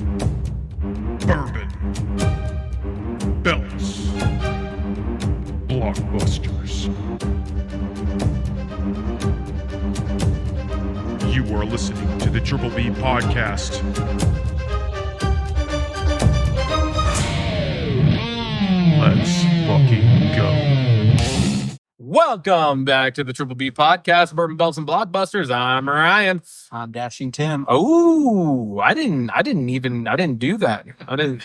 Bourbon, belts, blockbusters. You are listening to the Triple B podcast. Let's fucking go. Welcome back to the Triple B podcast, Bourbon, Belts, and Blockbusters. I'm Ryan. I'm Dashing Tim. Oh, I didn't do that. I don't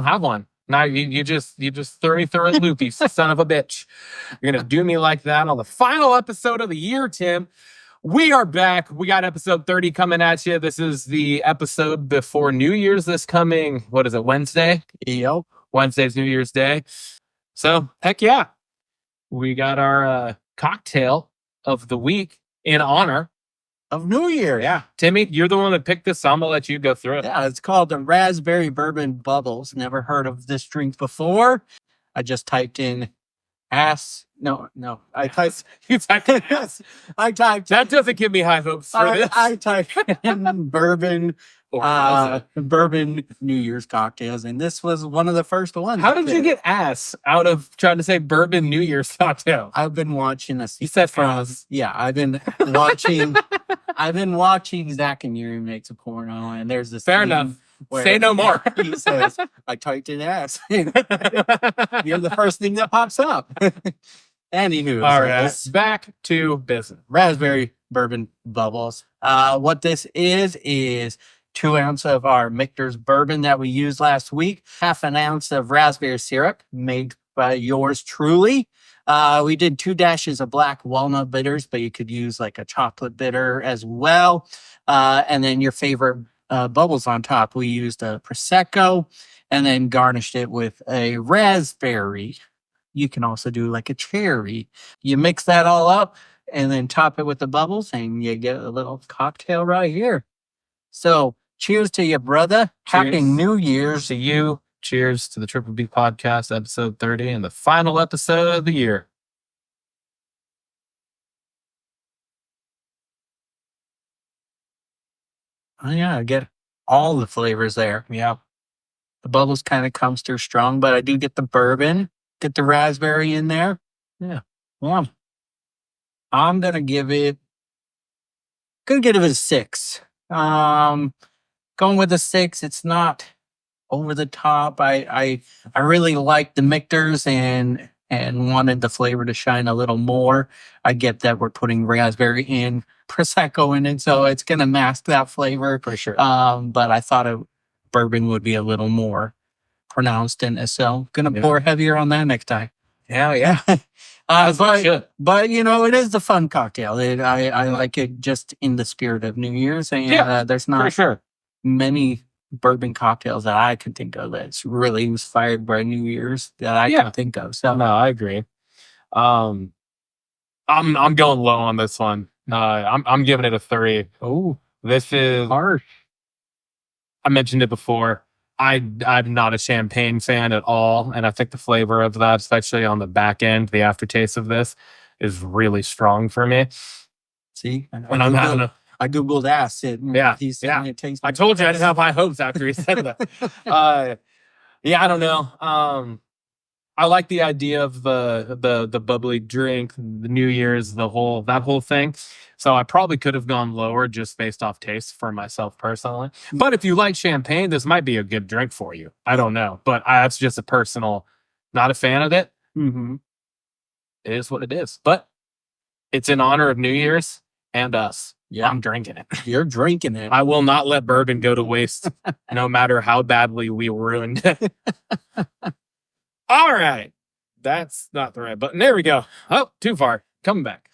have one. Now you just threw me through a loop, you son of a bitch. You're gonna do me like that on the final episode of the year, Tim. We are back. We got episode 30 coming at you. This is the episode before New Year's this coming, what is it, Wednesday? Yep. Wednesday's New Year's Day. So, heck yeah. We got our cocktail of the week in honor Of New Year. Yeah. Timmy, you're the one that picked this, so I'm going to let you go through it. Yeah, it's called the Raspberry Bourbon Bubbles. Never heard of this drink before. I just typed in ass. No. I typed. You typed in ass. I typed. That doesn't give me high hopes for this. I typed in bourbon. Or was it? Bourbon New Year's cocktails, and this was one of the first ones. How did you get ass out of trying to say bourbon New Year's cocktail? I've been watching You said France. Yeah, I've been watching. I've been watching Zach and Yuri makes a porno, and there's this. Fair scene enough. where Say no more. He says, "I typed in ass." You're the first thing that pops up. Anywho, All right. Back to business. Raspberry Bourbon Bubbles. What this is 2 ounces of our Michter's bourbon that we used last week, 1/2 ounce of raspberry syrup made by yours truly. We did 2 dashes of black walnut bitters, but you could use like a chocolate bitter as well. And then your favorite bubbles on top. We used a Prosecco and then garnished it with a raspberry. You can also do like a cherry. You mix that all up and then top it with the bubbles and you get a little cocktail right here. So cheers to you, brother. Happy Cheers. New Year's. To you. Cheers to the Triple B podcast, episode 30, and the final episode of the year. Oh, yeah, I get all the flavors there. Yeah. The bubbles kind of comes through strong, but I do get the bourbon, get the raspberry in there. Yeah. Yeah. I'm gonna give it a 6. Going with a 6. It's not over the top. I really like the Michter's and wanted the flavor to shine a little more. I get that we're putting raspberry in, Prosecco in it, so it's gonna mask that flavor For sure. but I thought bourbon would be a little more pronounced in it, so gonna pour heavier on that next time. Yeah. But you know, it is the fun cocktail. I like it just in the spirit of New Year's, and there's For not sure. many bourbon cocktails that I can think of that's really inspired by New Year's that I can think of. So No, I agree. I'm going low on this one. I'm giving it a 3. oh, This is, harsh. I mentioned it before. I'm not a champagne fan at all, and I think the flavor of that, especially on the back end, the aftertaste of this, is really strong for me. See, When I'm having I googled ass. He's saying it tastes. I told you I didn't have high hopes after he said that. I don't know. I like the idea of the bubbly drink, the New Year's, that whole thing. So I probably could have gone lower just based off taste for myself personally. But if you like champagne, this might be a good drink for you. I don't know, but that's just a personal. Not a fan of it. Mm-hmm. It is what it is. But it's in honor of New Year's and us. Yeah, I'm drinking it. you're drinking it. I will not let bourbon go to waste, no matter how badly we ruined it. All right. That's not the right button. There we go. Oh, too far. Coming back.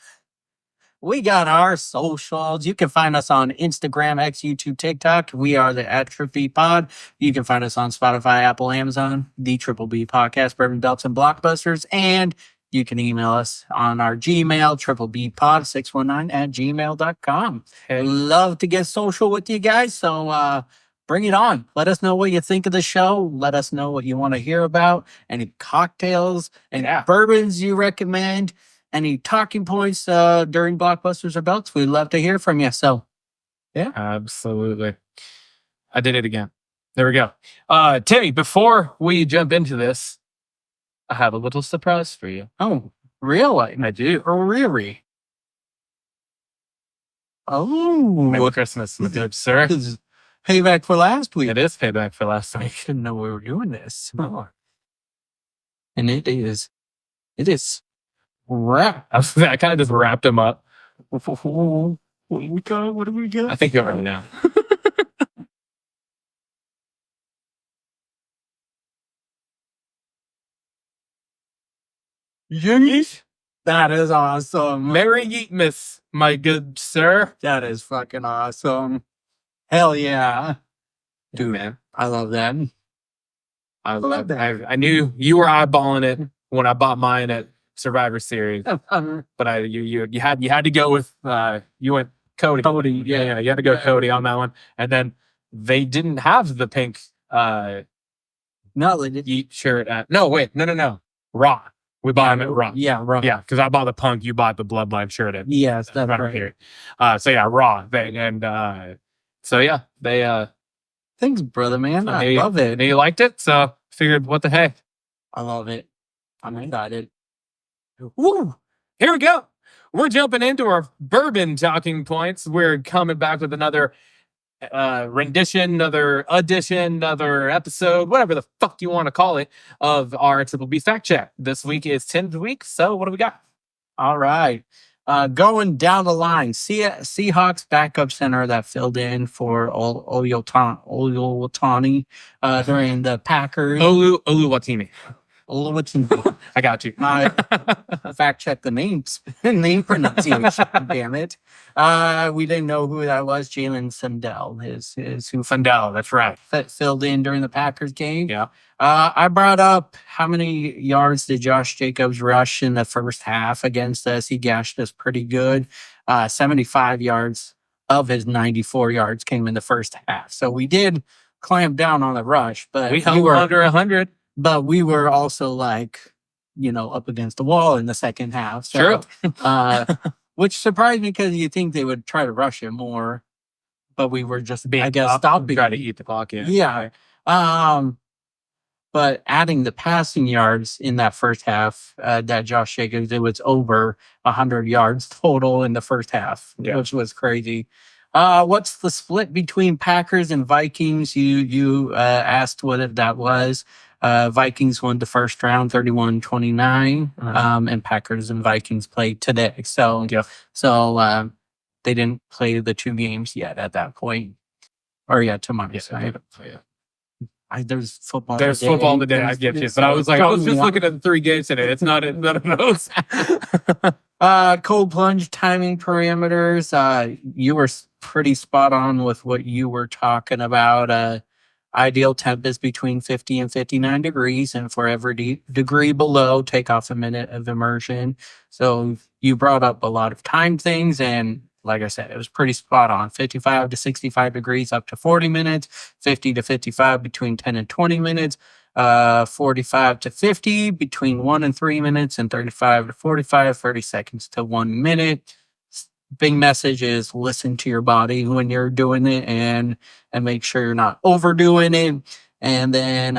We got our socials. You can find us on Instagram, X, YouTube, TikTok. We are the @TripBPod. You can find us on Spotify, Apple, Amazon, the Triple B Podcast, Bourbon, Belts, and Blockbusters. And you can email us on our Gmail, triplebpod619@gmail.com. Hey. Love to get social with you guys. So bring it on. Let us know what you think of the show. Let us know what you want to hear about. Any cocktails and bourbons you recommend. Any talking points during Blockbusters or Belts. We'd love to hear from you. So Yeah. Absolutely. I did it again. There we go. Timmy, before we jump into this, I have a little surprise for you. Oh, really? I do. Oh, really? Oh, Merry Christmas, my good sir. this is payback for last week. It is payback for last I week. didn't know we were doing this. And it is wrap. I kind of just wrapped him up. What do we got? What do we got? I think you already know. Yeesh. That is awesome. Merry Yeetmas, my good sir. That is fucking awesome. Hell yeah. Dude, man. I love that. love that. I knew you were eyeballing it when I bought mine at Survivor Series, but you had to go with you went Cody. Cody, Yeah, you had to go Cody on that one, and then they didn't have the pink No, they did. Yeet shirt at. No, wait, no, Raw. We bought them at Raw. Yeah, Raw. Yeah, because I bought the Punk, you bought the Bloodline shirt at. Yes, that's Survivor right. Series. So yeah, Raw. Thanks, brother, man. I love it. And you liked it, so figured, what the heck? I love it. I'm excited. Woo! Here we go. We're jumping into our bourbon talking points. We're coming back with another rendition, another edition, another episode, whatever the fuck you want to call it, of our Triple B Fact Check. This week is 10th week, so what do we got? All right. Going down the line, Seahawks backup center that filled in for Oluwatani during the Packers. Oluwatimi. Oluwatani. I got you. Fact check the names, name pronunciation. Damn it. We didn't know who that was. Jalen Sundell is who Fundell, that's right. filled in during the Packers game. Yeah. I brought up how many yards did Josh Jacobs rush in the first half against us. He gashed us pretty good. 75 yards of his 94 yards came in the first half. So we did clamp down on the rush, but We held under 100. But we were also like, up against the wall in the second half. So, True. which surprised me because you think they would try to rush it more, but we were just, Being I guess, up, stopping. try to eat the clock. Yeah. Yeah. But adding the passing yards in that first half, that Josh Jacobs, it was over 100 yards total in the first half, which was crazy. What's the split between Packers and Vikings? You asked what that was. Vikings won the first round 31-29, and Packers and Vikings played today. So they didn't play the two games yet at that point. Or tomorrow. There's football. There's football today. I get you, but I was just looking at the three games today. It's not none of those. Cold plunge timing parameters. You were pretty spot on with what you were talking about. Ideal temp is between 50 and 59 degrees, and for every degree below, take off a minute of immersion. So you brought up a lot of time things, and like I said, it was pretty spot on. 55 to 65 degrees up to 40 minutes, 50 to 55 between 10 and 20 minutes, 45 to 50 between 1 and 3 minutes, and 35 to 45, 30 seconds to 1 minute. Big message is listen to your body when you're doing it and make sure you're not overdoing it. And then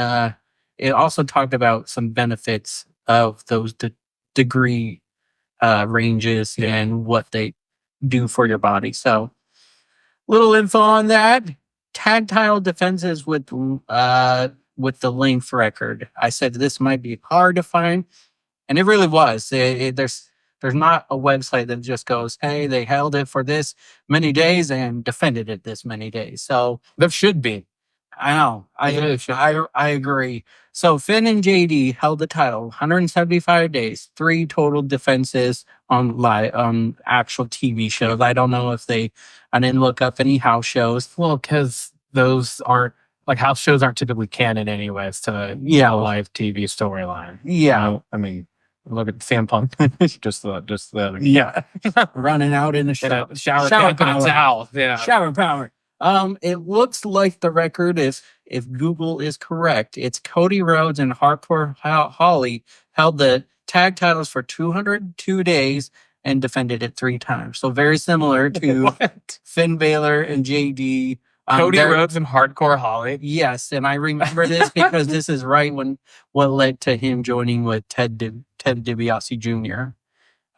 it also talked about some benefits of those degree ranges and what they do for your body. So little info on that. Tactile defenses with the length record. I said this might be hard to find, and it really was. There's not a website that just goes, hey, they held it for this many days and defended it this many days. So There should be. I know. I agree. So Finn and JD held the title 175 days, 3 total defenses on actual TV shows. I don't know if I didn't look up any house shows. Well, because those aren't, like, house shows aren't typically canon anyways to a live TV storyline. Yeah. I mean, look at Sam Punk. just the running out in the shower. Shower power. towel. Yeah. Shower power. It looks like the record, if Google is correct, it's Cody Rhodes and Hardcore Holly held the tag titles for 202 days and defended it 3 times. So very similar to What? Finn Balor and JD. Cody Rhodes and Hardcore Holly. Yes, and I remember this because this is right when what led to him joining with Ted DiBiase Jr.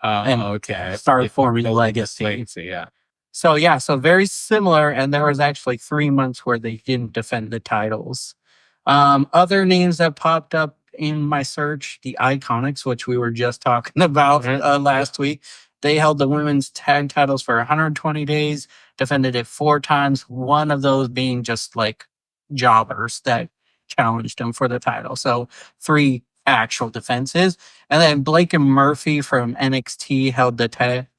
And Okay. started forming a legacy. Yeah. So yeah, so very similar, and there was actually 3 months where they didn't defend the titles. Other names that popped up in my search, the Iconics, which we were just talking about last week. They held the women's tag titles for 120 days, defended it 4 times, one of those being just like jobbers that challenged them for the title. So 3 actual defenses. And then Blake and Murphy from NXT held the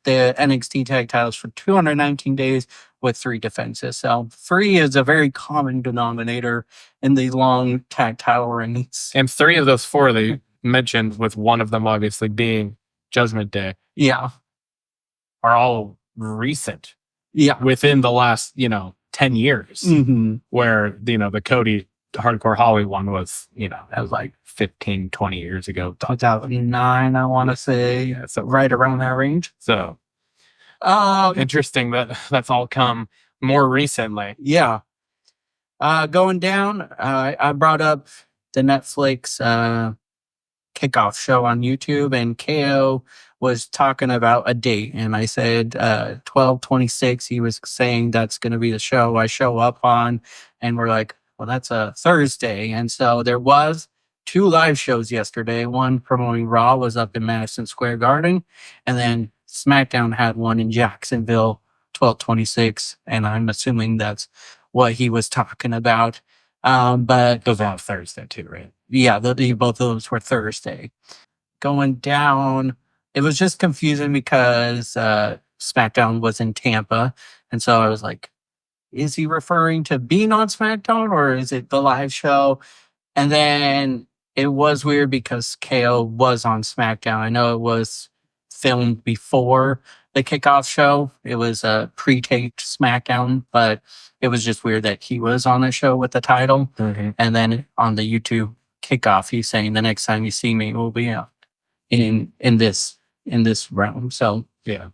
NXT tag titles for 219 days with 3 defenses. So 3 is a very common denominator in the long tag title reigns. And 3 of those 4 they mentioned, with one of them obviously being Judgment Day, Yeah. are all recent, Yeah. within the last 10 years. Mm-hmm. Where the Cody Hardcore Holly one was that was like 15, 20 years ago. 2009, I want to say. Yeah, so Right around that range. So interesting that that's all come more recently. Yeah. Going down, I brought up the Netflix kickoff show on YouTube, and KO was talking about a date, and I said 12/26. He was saying that's going to be the show I show up on, and we're like, well, that's a Thursday. And so there was 2 live shows yesterday. One promoting Raw was up in Madison Square Garden, and then SmackDown had one in Jacksonville 12/26, and I'm assuming that's what he was talking about. But Those are on Thursday too, right? yeah, both of those were Thursday. Going down, it was just confusing because SmackDown was in Tampa. And so I was like, is he referring to being on SmackDown, or is it the live show? And then it was weird because KO was on SmackDown. I know it was filmed before the kickoff show. It was a pre-taped SmackDown, but it was just weird that he was on the show with the title. Mm-hmm. And then on the YouTube kickoff, he's saying the next time you see me will be in this realm. So Yeah.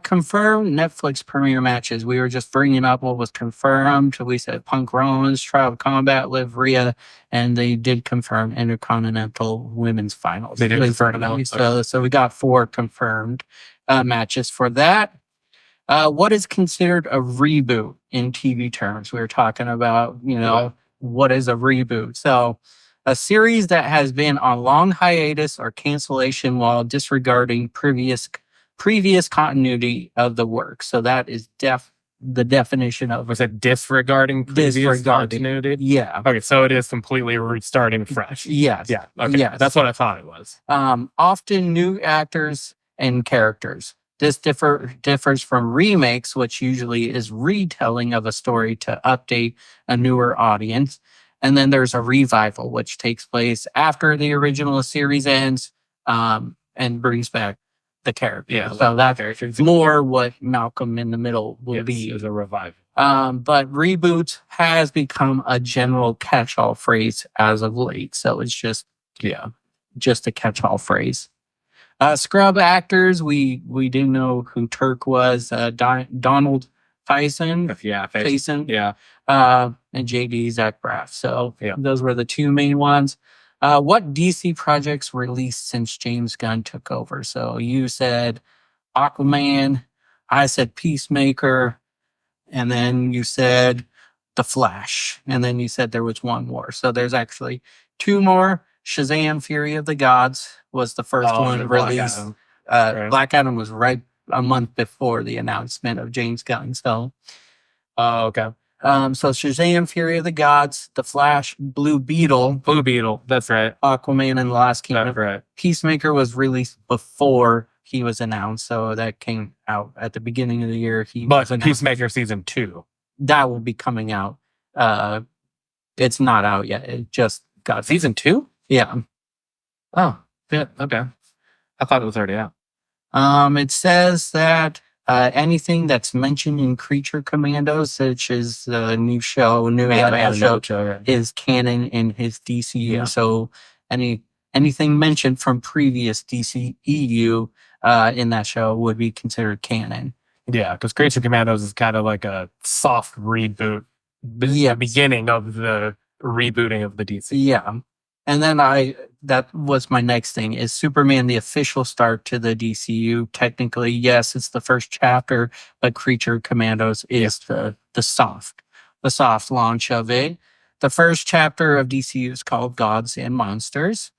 confirmed Netflix premiere matches. We were just bringing up what was confirmed. We said Punk Rollins, Trial of Combat, Liv Rhea, and they did confirm Intercontinental Women's Finals. They did confirm that. So we got 4 confirmed matches for that. What is considered a reboot in TV terms? We were talking about, what is a reboot? So a series that has been on long hiatus or cancellation while disregarding previous continuity of the work. So that is the definition of Was it disregarding previous continuity? Yeah. Okay, so it is completely restarting fresh. Yes. Yeah. Okay. Yes. That's what I thought it was. Often new actors and characters. This differs from remakes, which usually is retelling of a story to update a newer audience. And then there's a revival, which takes place after the original series ends, and brings back the character. Yeah. So that's more what Malcolm in the Middle will be. As a revival. But reboot has become a general catch-all phrase as of late. So it's just a catch-all phrase. Scrub actors, we didn't know who Turk was. Donald Faison. Yeah. Faison. Yeah. And JD Zach Braff. So those were the 2 main ones. What DC projects released since James Gunn took over? So you said Aquaman, I said Peacemaker, and then you said The Flash, and then you said there was 1 more. So there's actually 2 more. Shazam! Fury of the Gods was the first one released. Black Adam was right a month before the announcement of James Gunn. So, okay. So Shazam! Fury of the Gods, The Flash, Blue Beetle, That's right. Aquaman and the Last Kingdom. That's right. Peacemaker was released before he was announced, so that came out at the beginning of the year. But Peacemaker season 2, that will be coming out. It's not out yet. It just got season 2. Yeah. Oh, yeah. Okay. I thought it was already out. It says that anything that's mentioned in Creature Commandos, such as the new animation show, is canon in his DCU. Yeah. So anything mentioned from previous DCEU in that show would be considered canon. Yeah, because Creature Commandos is kind of like a soft reboot. The beginning of the rebooting of the DC. Yeah. And then that was my next thing. Is Superman the official start to the DCU? Technically, yes, it's the first chapter, but Creature Commandos is the soft launch of it. The first chapter of DCU is called Gods and Monsters.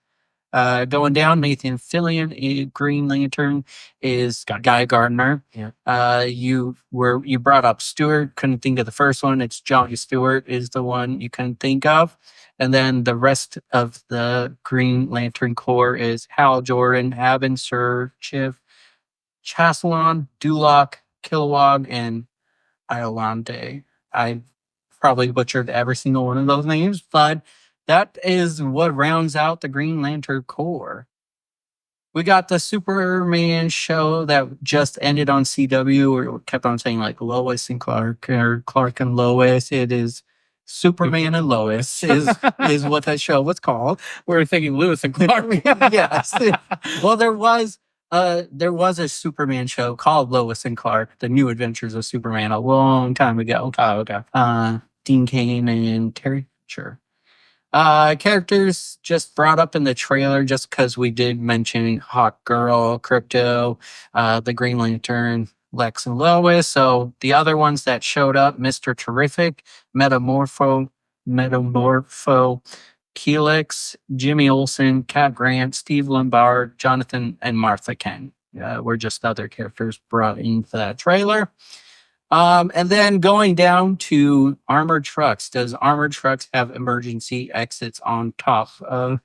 Going down, Nathan Fillion, Green Lantern, is Guy Gardner. Yeah. You brought up Stewart. Couldn't think of the first one. It's Johnny Stewart is the one you couldn't think of. And then the rest of the Green Lantern Corps is Hal Jordan, Abin Sur, Chiv, Chaslon, Duloc, Kilowog, and Iolande. I probably butchered every single one of those names, but that is what rounds out the Green Lantern Corps. We got the Superman show that just ended on CW, where we kept on saying like Lois and Clark or Clark and Lois. It is Superman and Lois is what that show was called. We were thinking Lewis and Clark. Yes. Well, there was a Superman show called Lois and Clark: The New Adventures of Superman a long time ago. Oh, okay. Dean Cain and Terry. Sure. Characters just brought up in the trailer just because we did mention Hawk Girl, Crypto, the Green Lantern, Lex and Lois. So the other ones that showed up, Mr. Terrific, Metamorpho, Helix, Jimmy Olsen, Cat Grant, Steve Lombard, Jonathan, and Martha Kent were just other characters brought into that trailer. And then going down to armored trucks. Does armored trucks have emergency exits on top of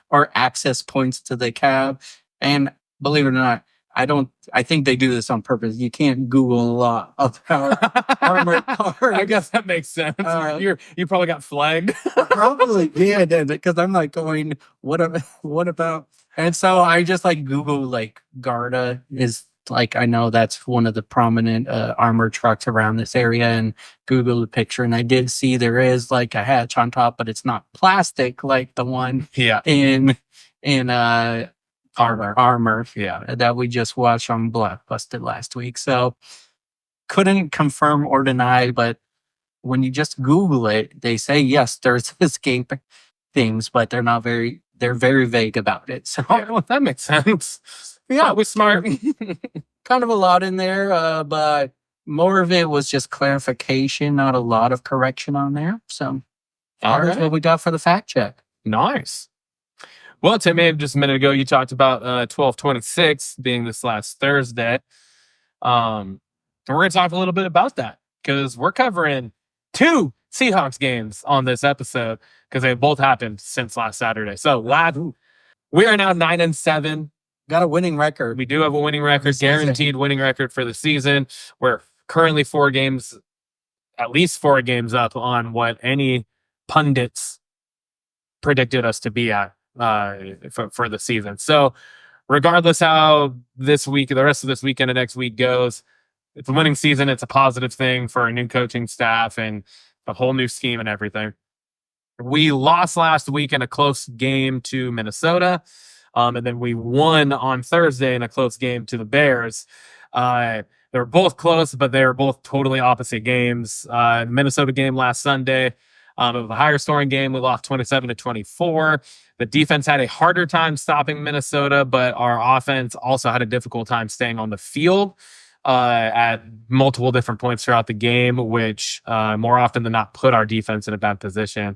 or access points to the cab? And believe it or not, I think they do this on purpose. You can't Google a lot about armored cars. I guess that makes sense. You probably got flagged. Probably did, because I'm like going, what about? And so I just like Google like Garda is like, I know that's one of the prominent armored trucks around this area, and Google the picture, and I did see there is like a hatch on top, but it's not plastic like the one in armor that we just watched on Blockbusters last week. So couldn't confirm or deny, but when you just Google it, they say yes, there's escape things, but they're very vague about it. So that makes sense. Yeah, we're smart. Kind of a lot in there, but more of it was just clarification, not a lot of correction on there. So that's what we got for the fact check. Nice. Well, Tim, just a minute ago, you talked about 12/26 being this last Thursday. And we're going to talk a little bit about that because we're covering 2 Seahawks games on this episode because they both happened since last Saturday. So, we are now 9-7. Got a winning record. We do have a winning record, guaranteed winning record for the season. We're currently at least 4 games up on what any pundits predicted us to be at for the season. So regardless how this week, the rest of this weekend and next week goes, it's a winning season. It's a positive thing for a new coaching staff and a whole new scheme and everything. We lost last week in a close game to Minnesota. And then we won on Thursday in a close game to the Bears. They were both close, but they were both totally opposite games. Minnesota game last Sunday, it was a higher scoring game. We lost 27-24. The defense had a harder time stopping Minnesota, but our offense also had a difficult time staying on the field at multiple different points throughout the game, which more often than not put our defense in a bad position.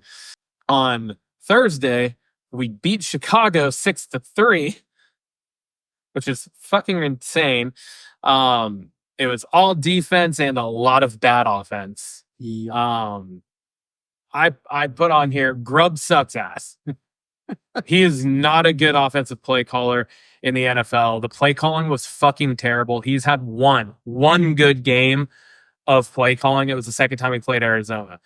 On Thursday, we beat Chicago 6-3, which is fucking insane. It was all defense and a lot of bad offense. Yeah. I put on here, Grubb sucks ass. He is not a good offensive play caller in the NFL. The play calling was fucking terrible. He's had one good game of play calling. It was the second time he played Arizona.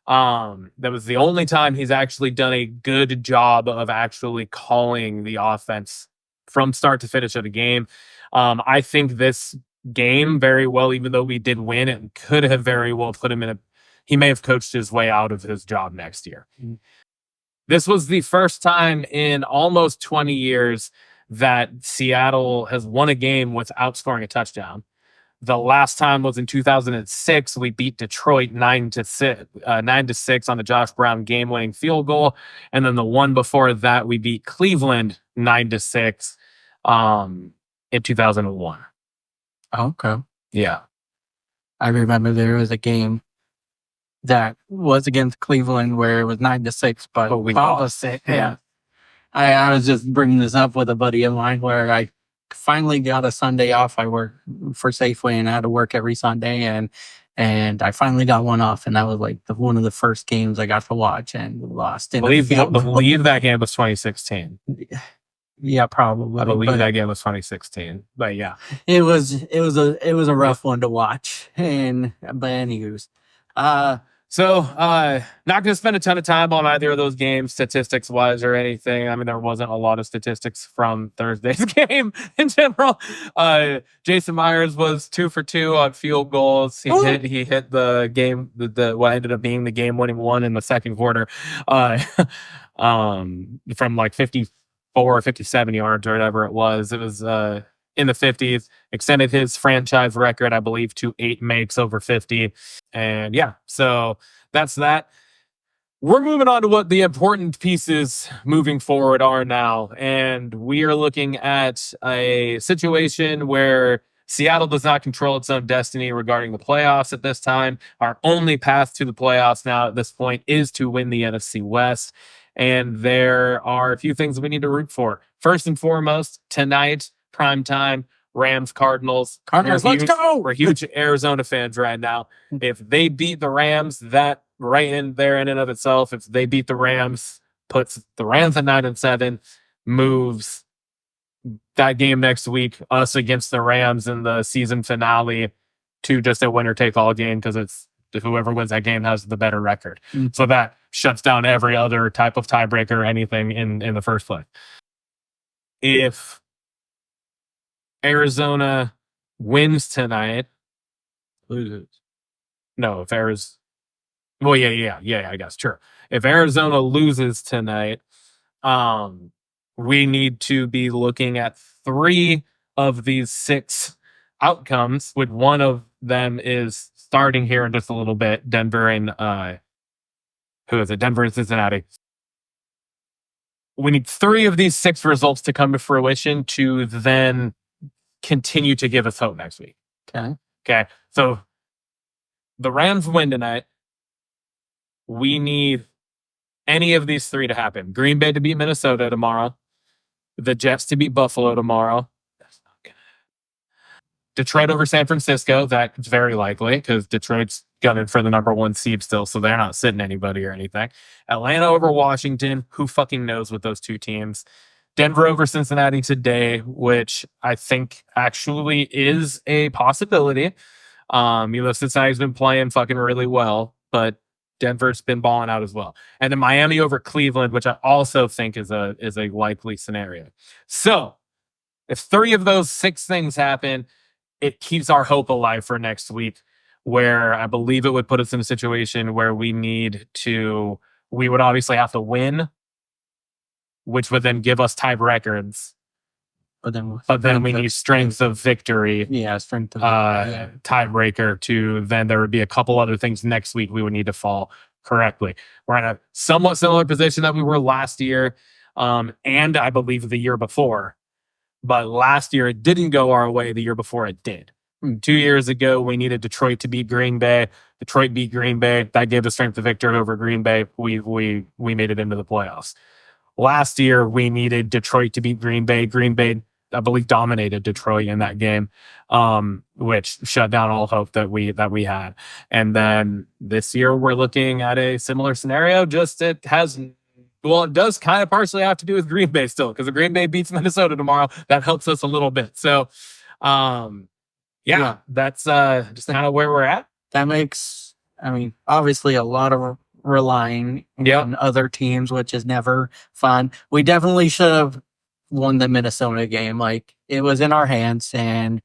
That was the only time he's actually done a good job of actually calling the offense from start to finish of the game. I think this game very well, even though we did win, it could have very well put him he may have coached his way out of his job next year. This was the first time in almost 20 years that Seattle has won a game without scoring a touchdown. The last time was in 2006. We beat Detroit 9-6 on the Josh Brown game-winning field goal, and then the one before that we beat Cleveland 9-6 in 2001. Okay. Yeah, I remember there was a game that was against Cleveland where it was 9-6, but we lost. Yeah. I was just bringing this up with a buddy of mine where I finally got a Sunday off. I work for Safeway and I had to work every Sunday, and I finally got one off, and that was like one of the first games I got to watch, and we lost. I believe that game was 2016. Yeah, probably. I believe that game was 2016. But yeah, it was a rough one to watch. But anywho's, so not going to spend a ton of time on either of those games, statistics wise or anything. I mean, there wasn't a lot of statistics from Thursday's game in general. Jason Myers was 2 for 2 on field goals. He hit the game, the what ended up being the game winning one in the second quarter, from like 54 or 57 yards or whatever it was. It was in the 50s, extended his franchise record, I believe, to 8 makes over 50. And yeah, so that's that. We're moving on to what the important pieces moving forward are now. And we are looking at a situation where Seattle does not control its own destiny regarding the playoffs at this time. Our only path to the playoffs now at this point is to win the NFC West. And there are a few things that we need to root for. First and foremost, tonight, prime time, Rams, Cardinals. Let's go! We're huge Arizona fans right now. If they beat the Rams, that right in there in and of itself, if they beat the Rams, puts the Rams at 9-7, moves that game next week, us against the Rams in the season finale, to just a winner-take-all game, because it's whoever wins that game has the better record. So that shuts down every other type of tiebreaker or anything in the first place. If Arizona wins tonight, no, if Arizona, well, yeah, I guess, sure. If Arizona loses tonight, we need to be looking at 3 of these 6 outcomes, with one of them is starting here in just a little bit. Denver and Denver and Cincinnati. We need 3 of these 6 results to come to fruition to then continue to give us hope next week. Okay. So the Rams win tonight. We need any of these 3 to happen. Green Bay to beat Minnesota tomorrow. The Jets to beat Buffalo tomorrow. That's not good. Detroit over San Francisco. That's very likely because Detroit's gunning for the number 1 seed still, so they're not sitting anybody or anything. Atlanta over Washington. Who fucking knows with those 2 teams? Denver over Cincinnati today, which I think actually is a possibility. Cincinnati's been playing fucking really well, but Denver's been balling out as well. And then Miami over Cleveland, which I also think is a likely scenario. So if 3 of those 6 things happen, it keeps our hope alive for next week, where I believe it would put us in a situation where we would obviously have to win, which would then give us tied records. But then we need strength of victory. Yeah, strength of victory. Tiebreaker to then there would be a couple other things next week we would need to fall correctly. We're in a somewhat similar position that we were last year, and I believe the year before. But last year it didn't go our way. The year before it did. 2 years ago, we needed Detroit to beat Green Bay. Detroit beat Green Bay. That gave the strength of victory over Green Bay. We made it into the playoffs. Last year, we needed Detroit to beat Green Bay. Green Bay, I believe, dominated Detroit in that game, which shut down all hope that we had. And then this year, we're looking at a similar scenario. Just it does kind of partially have to do with Green Bay still, because if Green Bay beats Minnesota tomorrow, that helps us a little bit. So, that's just kind of where we're at. That makes, obviously a lot of relying on other teams, which is never fun. We definitely should have won the Minnesota game. Like, it was in our hands, and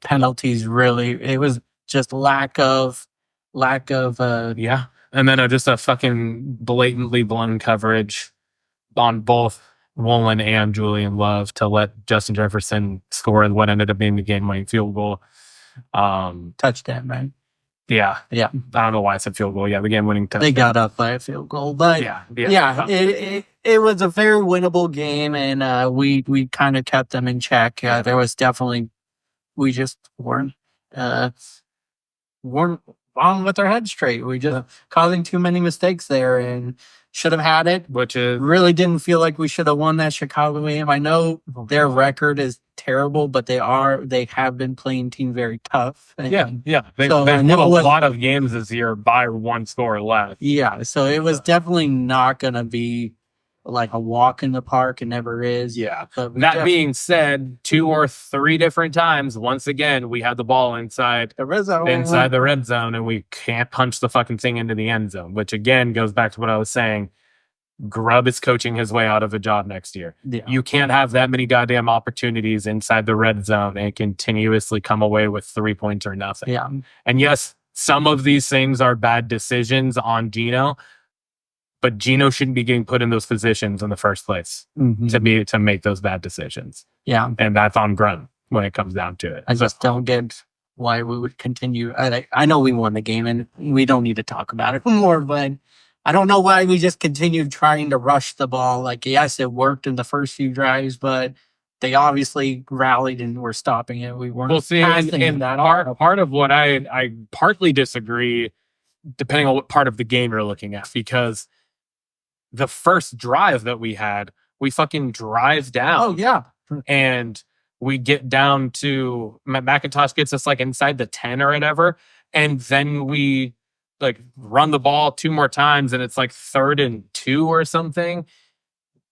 penalties really, it was just lack of and then just a fucking blatantly blown coverage on both Woolen and Julian Love to let Justin Jefferson score what ended up being the game-winning field goal. Touchdown, right? Yeah. Yeah. I don't know why I said field goal. Yeah, the game-winning touchdown. They got up by a field goal, but it was a very winnable game, and we kind of kept them in check. There was definitely we just weren't on with our heads straight. We just causing too many mistakes there, and should have had it. Which is Really didn't feel like we should have won that Chicago game. I know their record is terrible, but they have been playing team very tough. And They've So, won and it a was- lot of games this year by one score or less. yeah, so it was definitely not going to be like a walk in the park. It never is. Yeah. But we That being said, 2 or 3 different times, once again, we had the ball inside the red zone, and we can't punch the fucking thing into the end zone, which again goes back to what I was saying. Grubb is coaching his way out of a job next year. Yeah. You can't have that many goddamn opportunities inside the red zone and continuously come away with 3 points or nothing. Yeah. And yes, some of these things are bad decisions on Gino, but Gino shouldn't be getting put in those positions in the first place to make those bad decisions. Yeah. And that's on Grubb when it comes down to it. I just don't get why we would continue. I know we won the game and we don't need to talk about it more, but I don't know why we just continued trying to rush the ball. Like, yes, it worked in the first few drives, but they obviously rallied and were stopping it. We weren't passing and that part of what I partly disagree, depending on what part of the game you're looking at, because the first drive that we had, we fucking drive down. Oh, yeah. And we get down to McIntosh gets us like inside the 10 or whatever. And then we like run the ball 2 more times and it's like 3rd and 2 or something.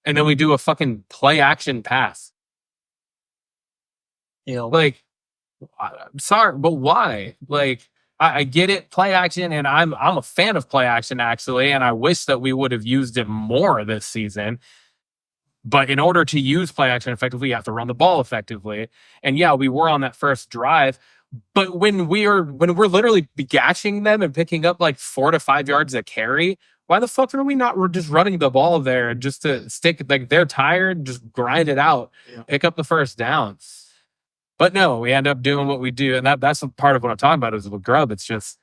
And then we do a fucking play action pass. You know, Like, I'm sorry, but why? Like, I get it, play action, and I'm a fan of play action actually, and I wish that we would have used it more this season. But in order to use play action effectively, you have to run the ball effectively. And yeah, we were on that first drive, but when we're literally gashing them and picking up like 4 to 5 yards a carry, why the fuck are we not? We're just running the ball there just to stick. Like, they're tired, just grind it out, pick up the first down. But no, we end up doing what we do, and that's a part of what I'm talking about is with Grubb. It's just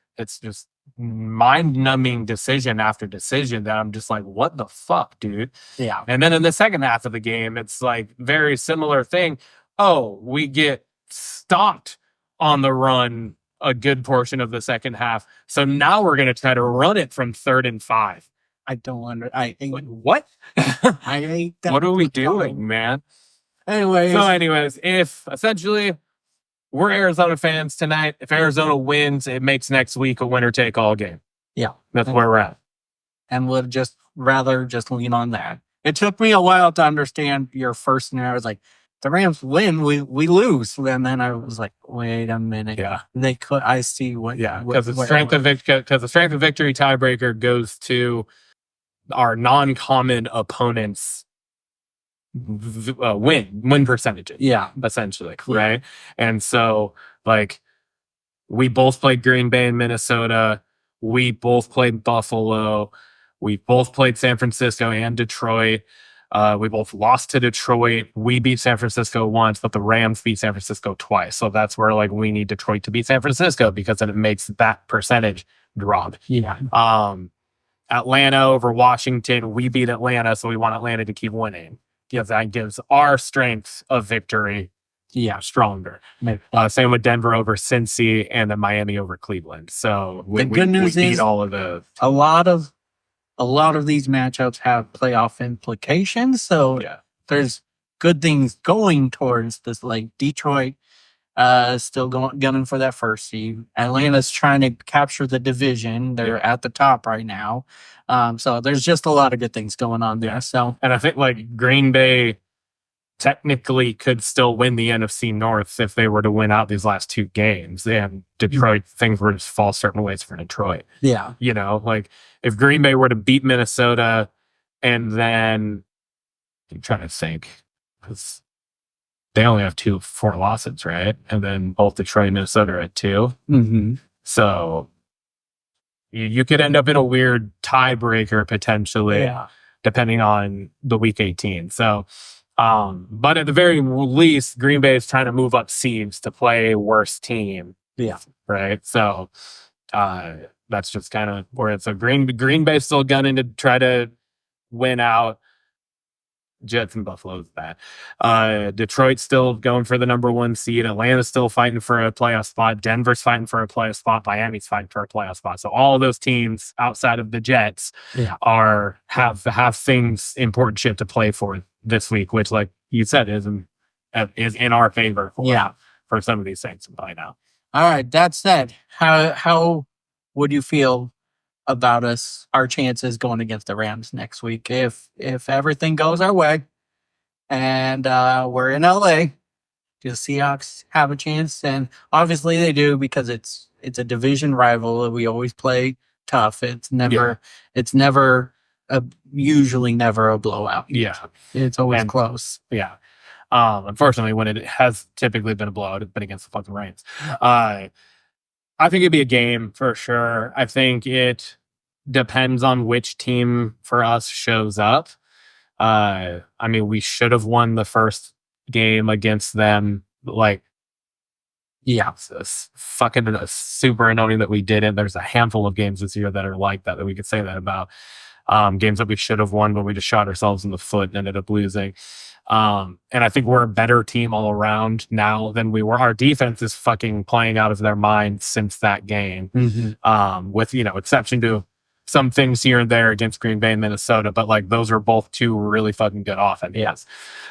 mind-numbing decision after decision that I'm just like, what the fuck, dude? yeah. And then in the second half of the game, it's like very similar thing. Oh, we get stopped on the run a good portion of the second half, so now we're gonna try to run it from 3rd and 5. I don't under. What? I What are we doing, man? Anyways, if essentially we're Arizona fans tonight, if Arizona wins, it makes next week a winner-take-all game. Yeah. That's where we're at. and would just rather just lean on that. It took me a while to understand your first scenario. I was like, the Rams win, we lose. And then I was like, wait a minute. Yeah. They could. I see what. Yeah, because the strength of victory tiebreaker goes to our non-common opponents' win percentages. Yeah. Essentially, right? And so, like, we both played Green Bay and Minnesota. We both played Buffalo. We both played San Francisco and Detroit. We both lost to Detroit. We beat San Francisco once, but the Rams beat San Francisco twice. So that's where, like, we need Detroit to beat San Francisco because then it makes that percentage drop. Yeah. Atlanta over Washington. We beat Atlanta, so we want Atlanta to keep winning. Because that gives our strength of victory stronger. Same with Denver over Cincy and then Miami over Cleveland. So The good news we beat is all of the a lot of these matchups have playoff implications. So there's good things going towards this. Like Detroit still gunning for that first seed. Atlanta's trying to capture the division. They're at the top right now. So there's just a lot of good things going on there. So, and I think like Green Bay technically could still win the NFC North if they were to win out these last 2 games. And Detroit, things were just fall certain ways for Detroit. yeah. You know, like if Green Bay were to beat Minnesota and then I'm trying to think because they only have 4 losses, right? And then both Detroit and Minnesota are at 2. Mm-hmm. So you could end up in a weird tiebreaker potentially. Yeah. depending on the week 18. So, but at the very least, Green Bay is trying to move up seeds to play a worse team. Yeah. Right. So, that's just kind of where it's a Green Bay still gunning to try to win out. Jets and Buffalo's that. Detroit's still going for the number 1 seed. Atlanta's still fighting for a playoff spot. Denver's fighting for a playoff spot. Miami's fighting for a playoff spot. So all of those teams outside of the Jets have things important shit to play for this week, which, like you said, is in our favor. For some of these things by now. All right. That said, how would you feel about our chances going against the Rams next week if everything goes our way and we're in LA? Do the Seahawks have a chance? And obviously they do, because it's a division rival. We always play tough. It's usually never a blowout. Yeah, it's always close. Yeah. Unfortunately, when it has typically been a blowout, it's been against the fucking Rams. I think it'd be a game for sure. I think it depends on which team for us shows up. I mean, we should have won the first game against them. Like, yeah, it's fucking super annoying that we didn't. There's a handful of games this year that are like that we could say that about. Games that we should have won, but we just shot ourselves in the foot and ended up losing. And I think we're a better team all around now than we were. Our defense is fucking playing out of their mind since that game. With, exception to some things here and there against Green Bay and Minnesota, but like those are both two really fucking good offenses. Yes.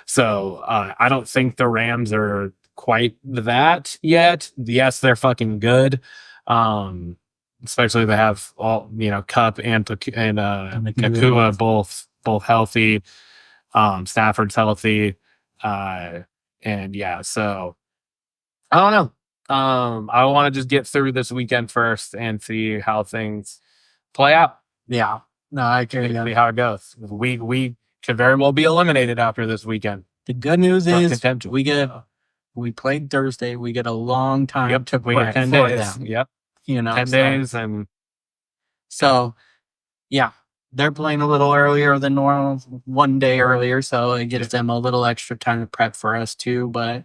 So I don't think the Rams are quite that yet. Yes, they're fucking good. Especially they have all, Kupp and Nakua both healthy. Stafford's healthy. And yeah, so I don't know. I want to just get through this weekend first and see how things play out. Yeah. No, I agree. See how it goes. We could very well be eliminated after this weekend. The good news is we played Thursday. We get a long time to prep 10 for days. them. Yep. 10 so, days. And so, yeah, they're playing a little earlier than normal, 1 day earlier. So it gives them a little extra time to prep for us too. But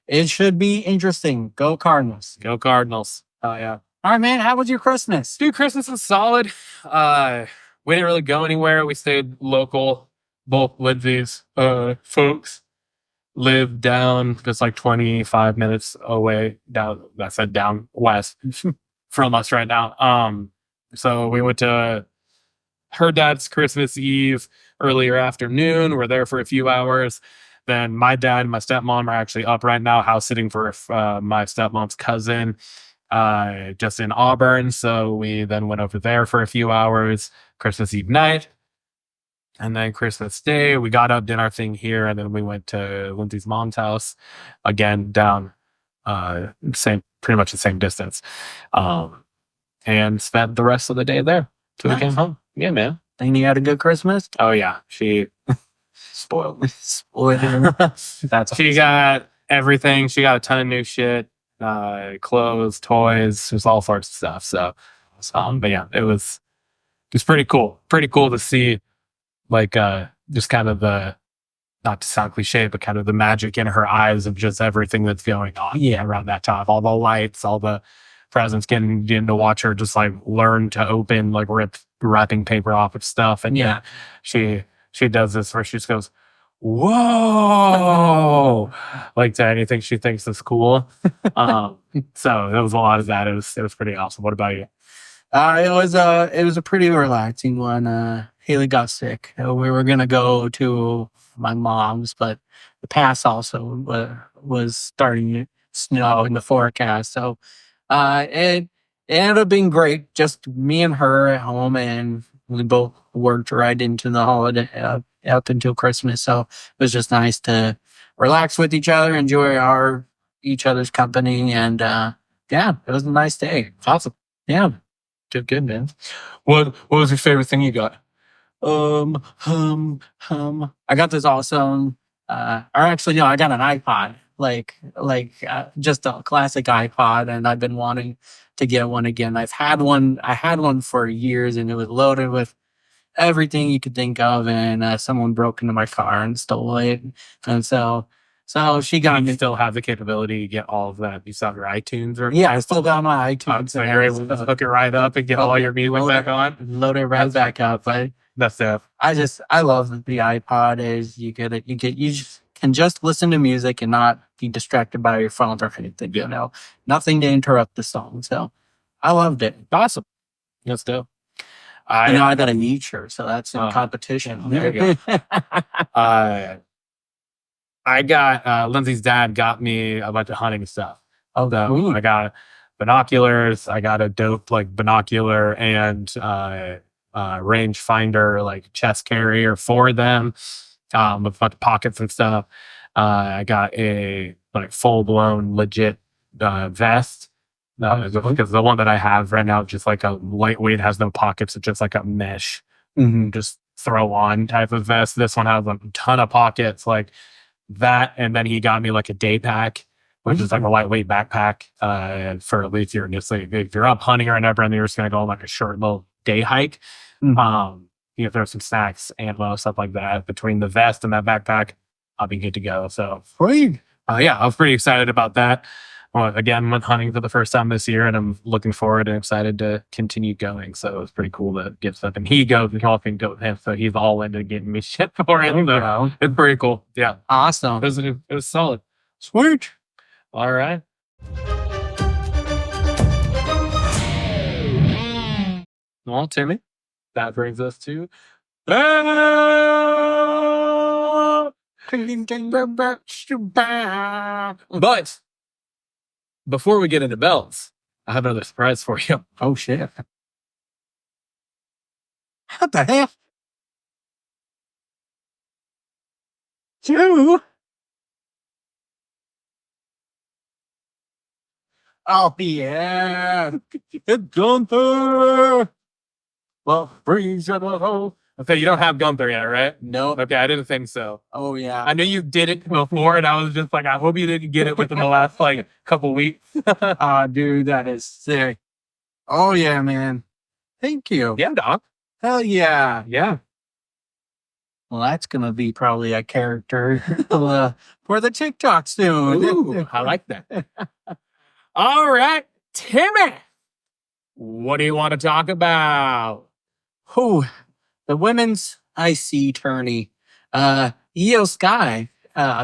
it should be interesting. Go Cardinals. Go Cardinals. Oh, yeah. All right, man. How was your Christmas? Dude, Christmas was solid. We didn't really go anywhere. We stayed local. Both Lindsay's folks live down just like 25 minutes away down west from us right now. So we went to her dad's Christmas Eve earlier afternoon. We're there for a few hours. Then my dad and my stepmom are actually up right now house sitting for my stepmom's cousin just in Auburn. So we then went over there for a few hours, Christmas Eve night. And then Christmas Day, we got up, did our thing here, and then we went to Lindsay's mom's house, again, down pretty much the same distance, and spent the rest of the day there till we came home. Yeah, man. Think you had a good Christmas? Oh, yeah. She spoiled me. She got everything. She got a ton of new shit, clothes, toys, just all sorts of stuff. So, but yeah, it was just pretty cool. Pretty cool to see. Like, just kind of not to sound cliche, but kind of the magic in her eyes of just everything that's going on around that time. All the lights, all the presents, getting to watch her just like learn to open, like rip wrapping paper off of stuff. And she does this where she just goes, whoa, like to anything she thinks is cool. So there was a lot of that. It was pretty awesome. What about you? It was a pretty relaxing one. Haley got sick. We were gonna go to my mom's, but the pass also was starting to snow in the forecast. So it ended up being great. Just me and her at home, and we both worked right into the holiday up until Christmas. So it was just nice to relax with each other, enjoy each other's company, and it was a nice day. Awesome. Yeah. Good, man. What was your favorite thing you got? I got this awesome, I got an iPod, just a classic iPod, and I've been wanting to get one again. I had one for years, and it was loaded with everything you could think of, and someone broke into my car and stole it, and so she got You me. still have the capability to get all of that. You saw your iTunes or Yeah, I still got my iTunes. so you're able to hook it right up and get all your music back on. Load it right back up. But That's it. I love the iPod. Is you just can just listen to music and not be distracted by your phone or anything. Yeah. You know, nothing to interrupt the song. So I loved it. Awesome. That's dope. I know I got a neat shirt, so that's in competition. There you go. I got Lindsay's dad got me a bunch of hunting stuff. Oh, So cool. I got binoculars. I got a dope like binocular and range finder like chest carrier for them. A bunch of pockets and stuff. I got a like full blown legit vest. Because the one that I have right now is just like a lightweight, has no pockets. It's just like a mesh, just throw on type of vest. This one has a ton of pockets, like that. And then he got me like a day pack, which is like a lightweight backpack for at least you're just like if you're up hunting or whatever, and you're just gonna go on like a short little day hike. You can throw some snacks, ammo, stuff like that between the vest and that backpack. I'll be good to go. So yeah, I was pretty excited about that. Well, again, went hunting for the first time this year, and I'm looking forward and excited to continue going. So it was pretty cool to get stuff. And he goes and helping go with him, so he's all into getting me shit for it. So it's pretty cool. Yeah, Awesome. it was solid. Sweet. All right. Well, Timmy, that brings us to. But before we get into bells, I have another surprise for you. Oh shit. What the hell? You? Oh yeah. It's Gunther. Well, breeze in the hole. Okay, you don't have Gunther yet, right? No. Okay, I didn't think so. Oh yeah. I knew you did it before, and I was just like, I hope you didn't get it within the last like couple weeks. Dude, that is sick. Oh yeah, man. Thank you. Yeah, Doc. Hell yeah. Yeah. Well, that's gonna be probably a character for the TikTok soon. Ooh, I like that. All right, Timmy. What do you want to talk about? Who? The women's IC tourney. Io Sky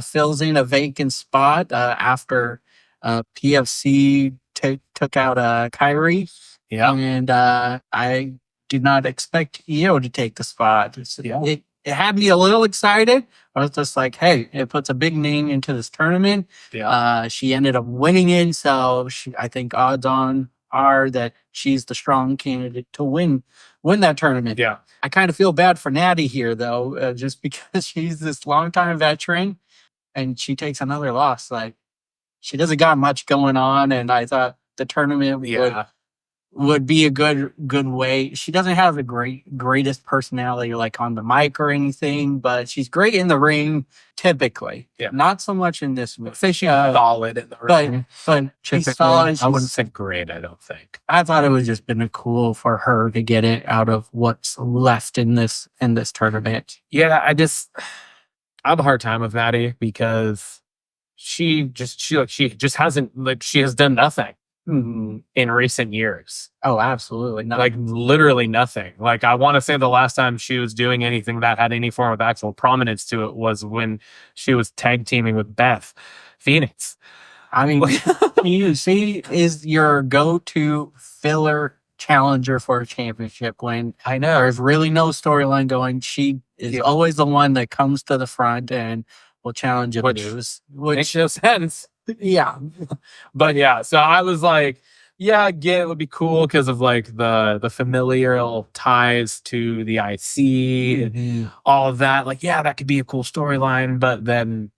fills in a vacant spot after PFC took out Kyrie. Yeah. And I did not expect Io to take the spot. It had me a little excited. I was just like, hey, it puts a big name into this tournament. Yeah. She ended up winning it. So I think odds on are that she's the strong candidate to win that tournament. Yeah. I kind of feel bad for Natty here, though, just because she's this longtime veteran and she takes another loss. Like, she doesn't got much going on, and I thought the tournament would be a good way. She doesn't have the greatest personality like on the mic or anything, but she's great in the ring typically. Yeah. Not so much in this movie. She's solid in the ring. But she's solid. I wouldn't say great, I don't think. I thought it would just been cool for her to get it out of what's left in this tournament. Yeah, I have a hard time with Maddie because she hasn't she has done nothing in recent years. Oh, absolutely. No. Like literally nothing. Like I want to say the last time she was doing anything that had any form of actual prominence to it was when she was tag teaming with Beth Phoenix. I mean, she is your go-to filler challenger for a championship when I know there's really no storyline going. She is always the one that comes to the front and will challenge you to lose. Which makes no sense. Yeah. But yeah, so I was like, yeah, again, it would be cool because of like the familial ties to the IC and all of that. Like, yeah, that could be a cool storyline, but then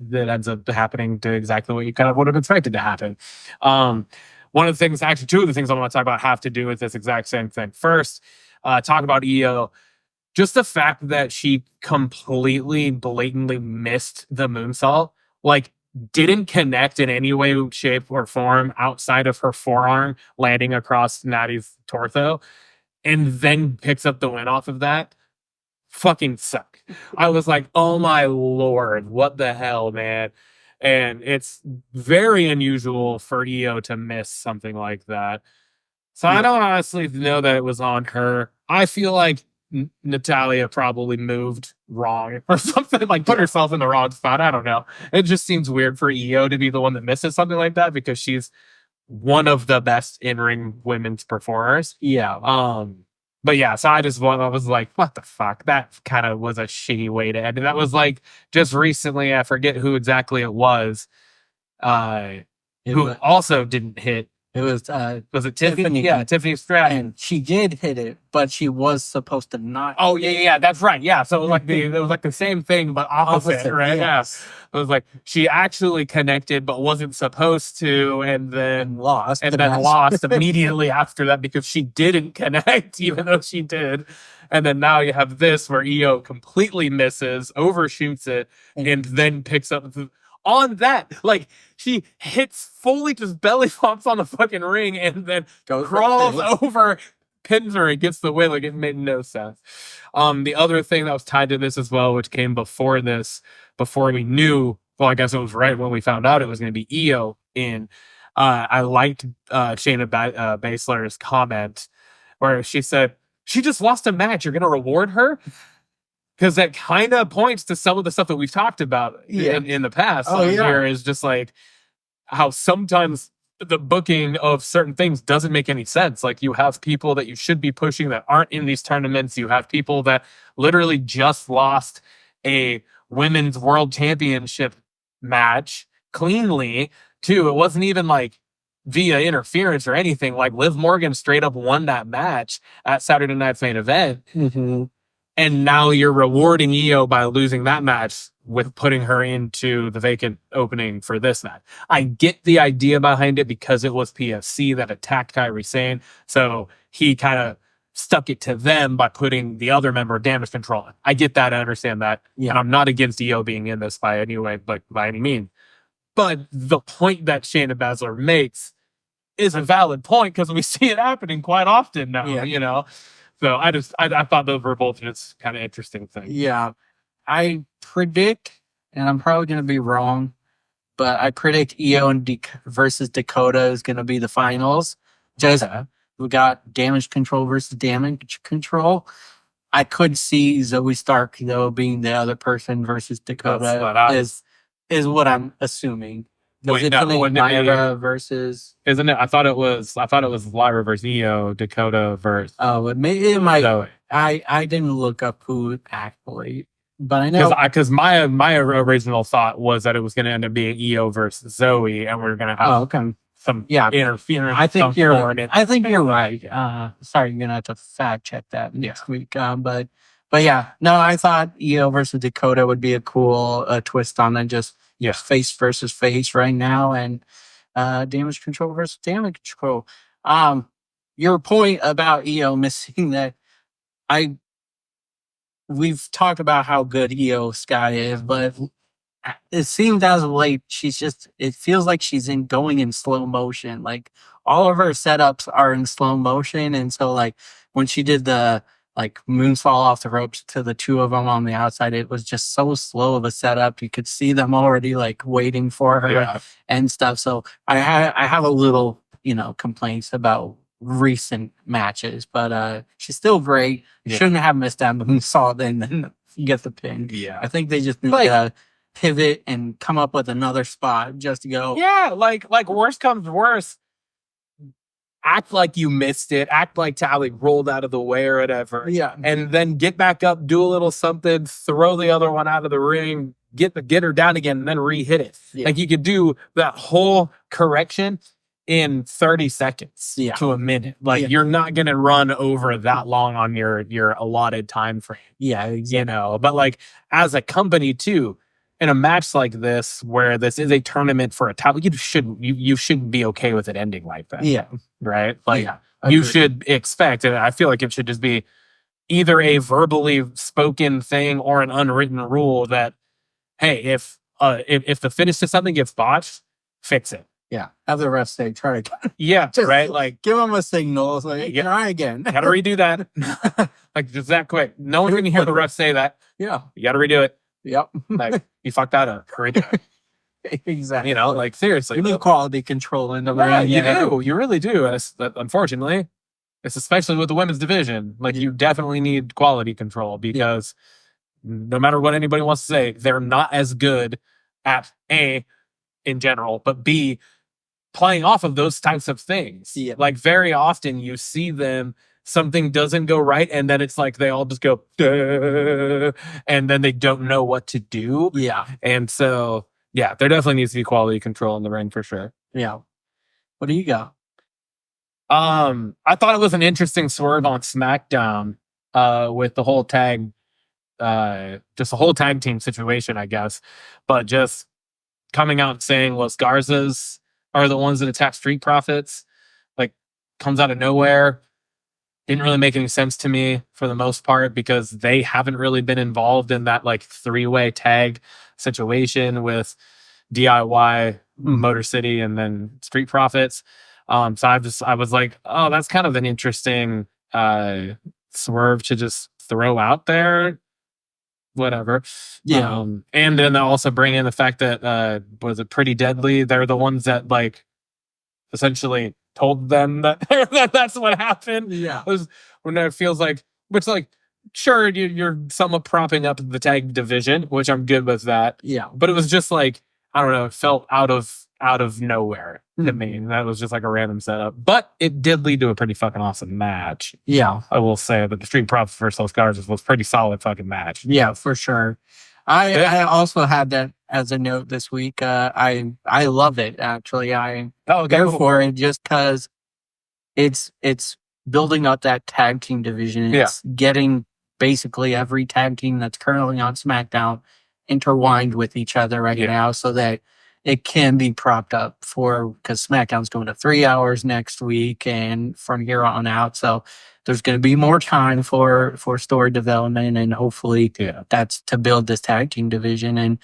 that ends up happening to exactly what you kind of would have expected to happen. One of the things, actually, two of the things I want to talk about have to do with this exact same thing. First, talk about EO. Just the fact that she completely, blatantly missed the moonsault, like, didn't connect in any way, shape, or form outside of her forearm landing across Natty's torso. and then picks up the win off of that fucking suck. I was like, oh my lord, what the hell, man? And it's very unusual for Io to miss something like that. So I don't honestly know that it was on her. I feel like Natalia probably moved wrong or something, like put herself in the wrong spot. I don't know. It just seems weird for Io to be the one that misses something like that because she's one of the best in-ring women's performers. Yeah. But yeah, so I was like, what the fuck? That kind of was a shitty way to end. And that was like just recently, I forget who exactly it was, who also didn't hit. It was it Tiffany? Yeah, Tiffany Stratton. And she did hit it, but she was supposed to not. Oh yeah, that's right. Yeah, so it was like the same thing but opposite, right? Yes. Yeah. It was like she actually connected but wasn't supposed to, and then lost, lost immediately after that because she didn't connect, even though she did. And then now you have this where Io completely misses, overshoots it, and then picks up on that. Like she hits fully, just belly flops on the fucking ring, and then crawls over, pins her, and gets the win. Like it made no sense. The other thing that was tied to this as well, which came before this, before we knew, well, I guess it was right when we found out it was going to be Io in. I liked Shayna Baszler's comment where she said, she just lost a match. You're going to reward her? Because that kind of points to some of the stuff that we've talked about in the past. Here is just like how sometimes the booking of certain things doesn't make any sense. Like you have people that you should be pushing that aren't in these tournaments. You have people that literally just lost a women's world championship match cleanly too. It wasn't even like via interference or anything. Like Liv Morgan straight up won that match at Saturday Night's main event. Mm-hmm. And now you're rewarding Io by losing that match with putting her into the vacant opening for this match. I get the idea behind it because it was PFC that attacked Kairi Sane. So he kind of stuck it to them by putting the other member of Damage Control in. I get that. I understand that. Yeah. And I'm not against Io being in this by any means. But the point that Shayna Baszler makes is a valid point because we see it happening quite often now, you know? So I thought those were both just kind of interesting things. Yeah. I predict, and I'm probably going to be wrong, but I predict Io versus Dakota is going to be the finals. Just we got Damage Control versus Damage Control. I could see Zoe Stark though being the other person versus Dakota is what I'm assuming. Lyra versus, isn't it? I thought it was Lyra versus Io, Dakota versus. Oh, it might. Zoe. I didn't look up who actually, but I know because my original thought was that it was going to end up being Io versus Zoe, and we are going to have some interference. I think you're right. Sorry, you're gonna have to fact check that next week. But yeah, no, I thought Io versus Dakota would be a cool twist on it. Just face versus face right now, and Damage Control versus Damage Control. Your point about Io missing that, we've talked about how good Io Sky is, but it seems as of late it feels like she's going in slow motion. Like all of her setups are in slow motion, and so like when she did the moonsault off the ropes to the two of them on the outside, it was just so slow of a setup. You could see them already waiting for her and stuff. So I have a little complaints about recent matches, but she's still great. Shouldn't have missed that moonsault and then get the pin. I think they just need to pivot and come up with another spot just to go. Like worst comes worst, act like you missed it, act like Tally rolled out of the way or whatever, and then get back up, do a little something, throw the other one out of the ring, get her down again, and then re-hit it. Like you could do that whole correction in 30 seconds to a minute. You're not gonna run over that long on your allotted time frame. But as a company too, in a match like this, where this is a tournament for a title, you shouldn't be okay with it ending like that. Right? You should expect, and I feel like it should just be either a verbally spoken thing or an unwritten rule that, hey, if the finish to something gets botched, fix it. Yeah. Have the ref say, try again. Yeah, Just right. Like, give them a signal. It's like, Yeah. try again. gotta redo that. Like, just that quick. No one's gonna hear the ref say that. Yeah. You gotta redo it. Yep. Like, you fucked that up. Redo it. Exactly. You know, like seriously. You need quality control in the Yeah, ring. you do. You really do. And unfortunately, it's especially with the women's division. Like, you definitely need quality control because no matter what anybody wants to say, they're not as good at A, in general, but B, playing off of those types of things. Yeah. Like, very often you see them, something doesn't go right, and then it's like they all just go, duh, and then they don't know what to do. Yeah. And so, yeah, there definitely needs to be quality control in the ring for sure. Yeah. What do you got? I thought it was an interesting swerve on SmackDown with the whole just the whole tag team situation, I guess. But just coming out and saying Los Garzas are the ones that attack Street Profits, like, comes out of nowhere. Didn't really make any sense to me for the most part because they haven't really been involved in that like 3-way tag situation with DIY, Motor City, and then Street Profits. So I was like, oh, that's kind of an interesting swerve to just throw out there. Whatever. Yeah. And then they'll also bring in the fact that was it Pretty Deadly? They're the ones that like essentially told them that that's what happened. Yeah. When it feels like, which like, sure, you're somewhat propping up the tag division, which I'm good with that. Yeah. But it was just like, I don't know, it felt out of nowhere to me. And that was just like a random setup. But it did lead to a pretty fucking awesome match. Yeah. I will say that the Street Profits versus Los Garzas was a pretty solid fucking match. Yeah, for sure. I also had that as a note this week. I love it actually. I go for it just because it's building up that tag team division. It's getting basically every tag team that's currently on SmackDown intertwined with each other right now, so that it can be propped up for, because SmackDown's going to 3 hours next week and from here on out. So there's going to be more time for story development, and hopefully that's to build this tag team division. And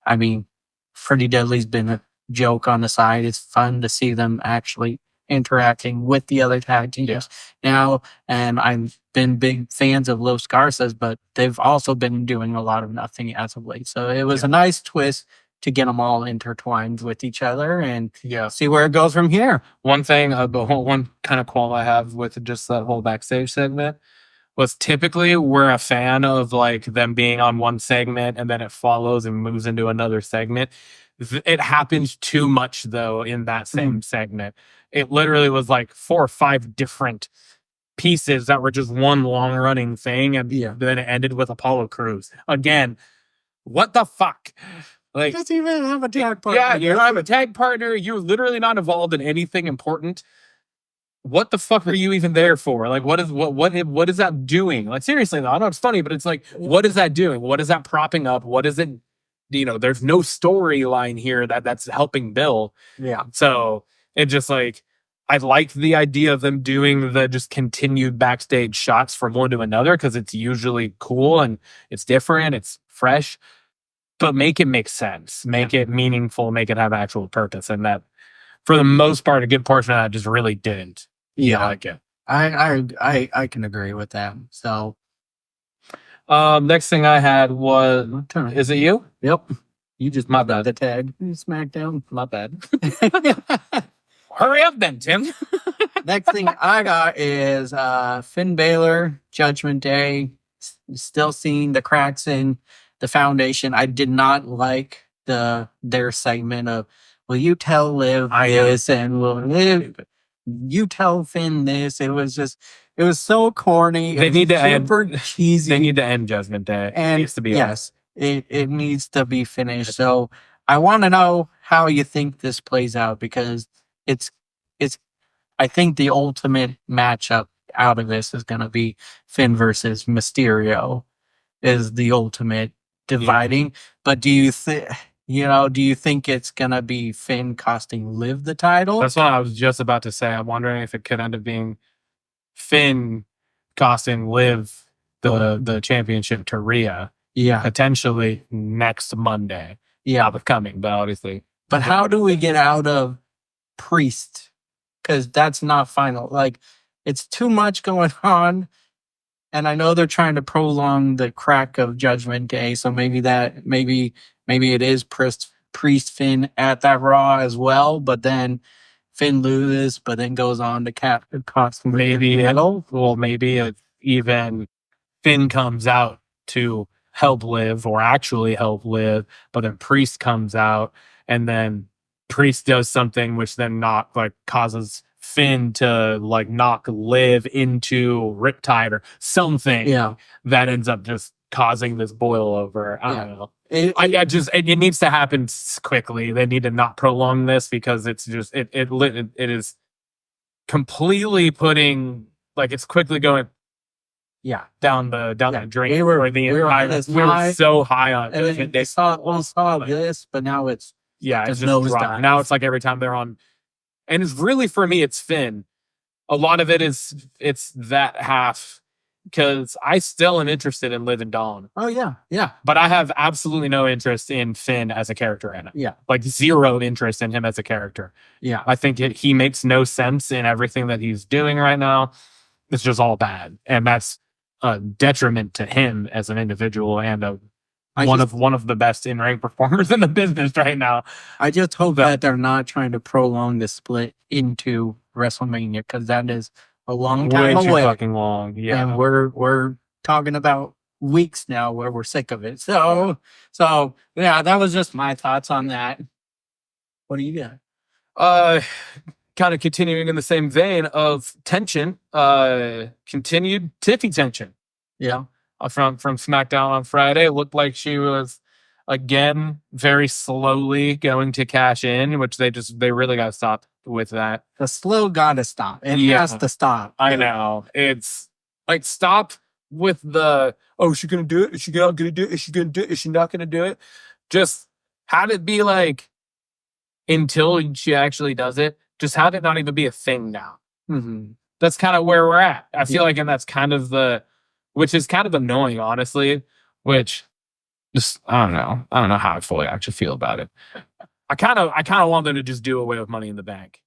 I mean, Pretty Deadly's been a joke on the side. It's fun to see them actually interacting with the other tag teams now. And I've been big fans of Los Garzas, but they've also been doing a lot of nothing as of late. So it was a nice twist to get them all intertwined with each other and see where it goes from here. One thing, one kind of qualm I have with just that whole backstage segment was typically we're a fan of like them being on one segment and then it follows and moves into another segment. It happened too much though in that same segment. It literally was like 4 or 5 different pieces that were just one long running thing, and then it ended with Apollo Crews again. What the fuck? Like, Just even have a tag partner. Yeah, you don't have a tag partner. You're literally not involved in anything important. What the fuck are you even there for? Like, what is that doing? Like, seriously, though, I know it's funny, but it's like, what is that doing? What is that propping up? What is it? You know, there's no storyline here that's helping build. Yeah. So it just like, I like the idea of them doing the just continued backstage shots from one to another because it's usually cool and it's different, it's fresh. But make it make sense, make it meaningful, make it have actual purpose, and that, for the most part, a good portion of that just really didn't. Yeah, like it. I can agree with that. So, next thing I had was, is it you? Yep, you just My bad. the tag SmackDown. My bad. Hurry up, then, Tim. Next thing I got is Finn Balor, Judgment Day. Still seeing the cracks in the foundation. I did not like their segment of, will you tell Liv this, and will Liv, you tell Finn this. It was so corny. They need to end cheesy. They need to end Judgment Day. And it needs to be it needs to be finished. So I want to know how you think this plays out, because it's I think the ultimate matchup out of this is going to be Finn versus Mysterio is the ultimate dividing. But do you think it's going to be Finn costing Liv the title? That's what I was just about to say. I'm wondering if it could end up being Finn costing Liv the championship to Rhea. Yeah. Potentially next Monday. Yeah. Not coming, but obviously. But how do we get out of Priest, because that's not final. Like, it's too much going on. And I know they're trying to prolong the crack of Judgment Day, so maybe it is Priest Finn at that Raw as well. But then Finn loses, but then goes on to cost Maybe medal. well, maybe if even Finn comes out to help Liv or actually help Liv, but then Priest comes out and then Priest does something which then causes Finn to knock Liv into Riptide or something. Yeah, that ends up just causing this boil over. I don't know. It needs to happen quickly. They need to not prolong this because it's just it is completely putting it's quickly going down the drain. We were so high on and it. they saw this, but now it's it's just dropped. Now it's like every time they're on, and it's really, for me, it's Finn. A lot of it's that half, because I still am interested in Liv and Dawn. Oh yeah, but I have absolutely no interest in Finn as a character in it. Yeah, zero interest in him as a character. Yeah, I think he makes no sense in everything that he's doing right now. It's just all bad, and that's a detriment to him as an individual and one of the best in-ring performers in the business right now. I just hope that they're not trying to prolong the split into WrestleMania, because that is a long time way away. Too fucking long. Yeah, and we're talking about weeks now where we're sick of it. So yeah, that was just my thoughts on that. What do you got? Kind of continuing in the same vein of tension, continued Tiffy tension. Yeah. From SmackDown on Friday. It looked like she was again very slowly going to cash in, which they really got to stop with that. The slow gotta stop. It has to stop. I know. It's stop with the, oh, is she gonna do it? Is she not gonna do it? Is she gonna do it? Is she not gonna do it? Just have it be until she actually does it, just have it not even be a thing now. Mm-hmm. That's kind of where we're at. I feel like, and that's kind of which is kind of annoying, honestly, which just, I don't know how I fully actually feel about it. I kind of want them to just do away with Money in the Bank.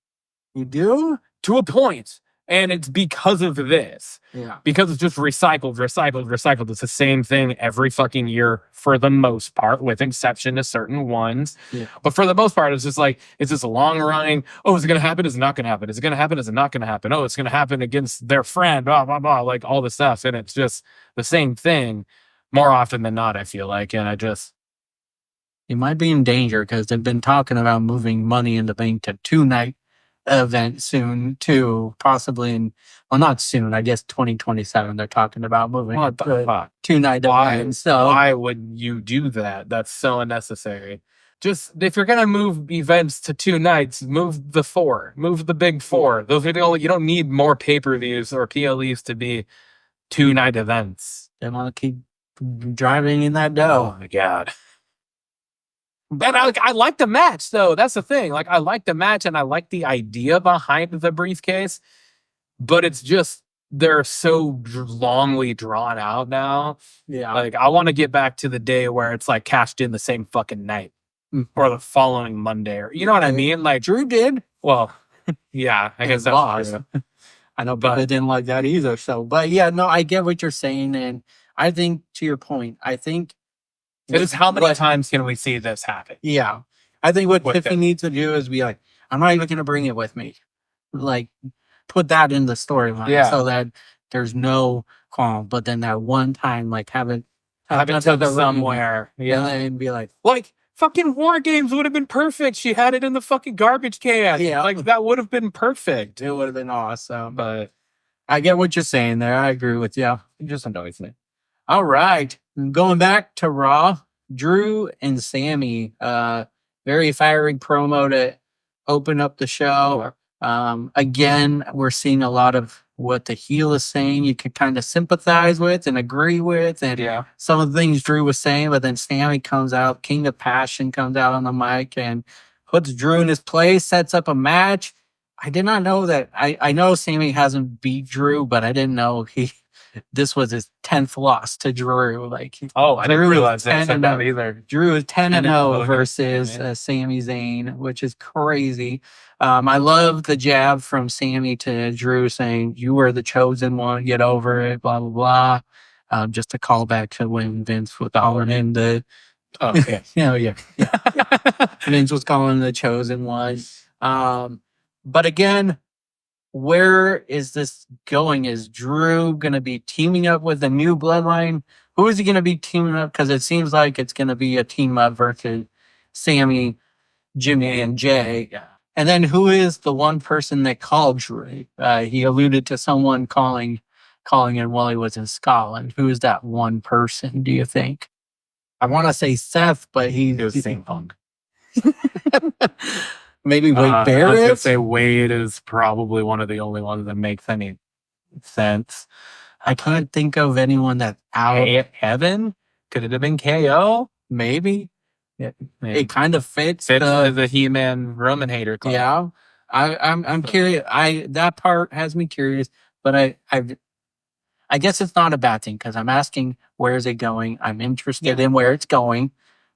You do? To a point. And it's because of this. Yeah. Because it's just recycled. It's the same thing every fucking year for the most part, with exception to certain ones. Yeah. But for the most part, it's just it's just a long running, oh, is it going to happen? Is it not going to happen? Is it going to happen? Is it not going to happen? Oh, it's going to happen against their friend, blah, blah, blah, all this stuff. And it's just the same thing more often than not, I feel like. And you might be in danger, because they've been talking about moving Money in the Bank to 2-night event soon too, possibly not soon, I guess 2027 they're talking about moving. What the fuck? 2-night event. So why would you do that? That's so unnecessary. Just, if you're gonna move events to 2 nights, move the big 4. Those are the only, you don't need more pay-per-views or PLEs to be 2-night events. They want to keep driving in that dough. Oh my god. And I like the match, though. That's the thing. I like the match, and I like the idea behind the briefcase, but it's just, they're so longly drawn out now. Yeah. I want to get back to the day where it's cashed in the same fucking night or the following Monday, or, you know what I mean? Drew did. Well, yeah, I guess that's true. I know, but I didn't like that either. So, but yeah, no, I get what you're saying, and I think, to your point, I think it's how many times can we see this happen? Yeah. I think what Tiffany needs to do is be like, I'm not even going to bring it with me. Put that in the storyline so that there's no call. But then that one time, have it somewhere. Yeah. And be like, fucking War Games would have been perfect. She had it in the fucking garbage can. Yeah. That would have been perfect. It would have been awesome. But I get what you're saying there. I agree with you. It just annoys me. All right. Going back to Raw, Drew and Sammy, very fiery promo to open up the show. Again, we're seeing a lot of what the heel is saying. You can kind of sympathize with and agree with, and some of the things Drew was saying, but then Sammy comes out, King of Passion comes out on the mic and puts Drew in his place, sets up a match. I did not know that. I know Sammy hasn't beat Drew, but I didn't know this was his 10th loss to Drew. I didn't realize that either. Drew is 10-0 versus Sami Zayn, which is crazy. I love the jab from Sammy to Drew saying, "You were the chosen one, get over it," blah, blah, blah. Just to call back to when Vince was calling him the, Oh, yeah. yeah. Vince was calling him the chosen one. But again, where is this going? Is Drew going to be teaming up with the new bloodline? Who is he going to be teaming up? Because it seems like it's going to be a team up versus Sammy, Jimmy, and Jay. Yeah. And then who is the one person that called Drew? He alluded to someone calling him while he was in Scotland. Who is that one person, do you think? I want to say Seth, but It was St. Punk. maybe Wade I was Barrett? going to say Wade is probably one of the only ones that makes any sense. I can't think of anyone that's out. Evan? Could it have been KO? Maybe. Maybe. It kind of fits Fits the He-Man Roman hater club. Yeah. I'm curious. That part has me curious, but I guess it's not a bad thing because I'm asking where is it going. I'm interested in where it's going.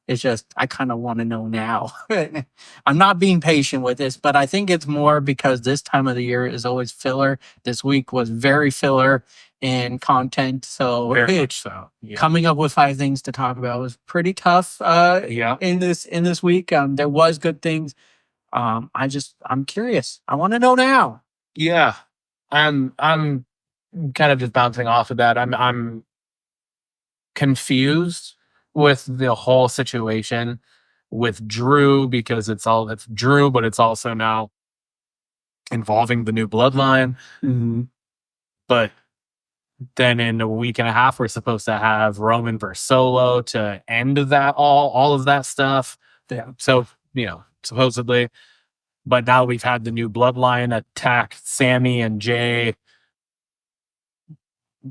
It's just I kind of want to know now. I'm not being patient with this, but I think it's more because this time of the year is always filler. This week was very filler in content, so Very much so. Yeah. coming up with 5 things to talk about was pretty tough. Yeah. In this week, there was good things. I'm curious. I want to know now. Yeah. I'm kind of just bouncing off of that. I'm confused with the whole situation with Drew because it's Drew, but it's also now involving the new bloodline. But then in a week and a half, we're supposed to have Roman versus Solo to end that all of that stuff. Yeah. So, supposedly. But now we've had the new bloodline attack Sammy and Jay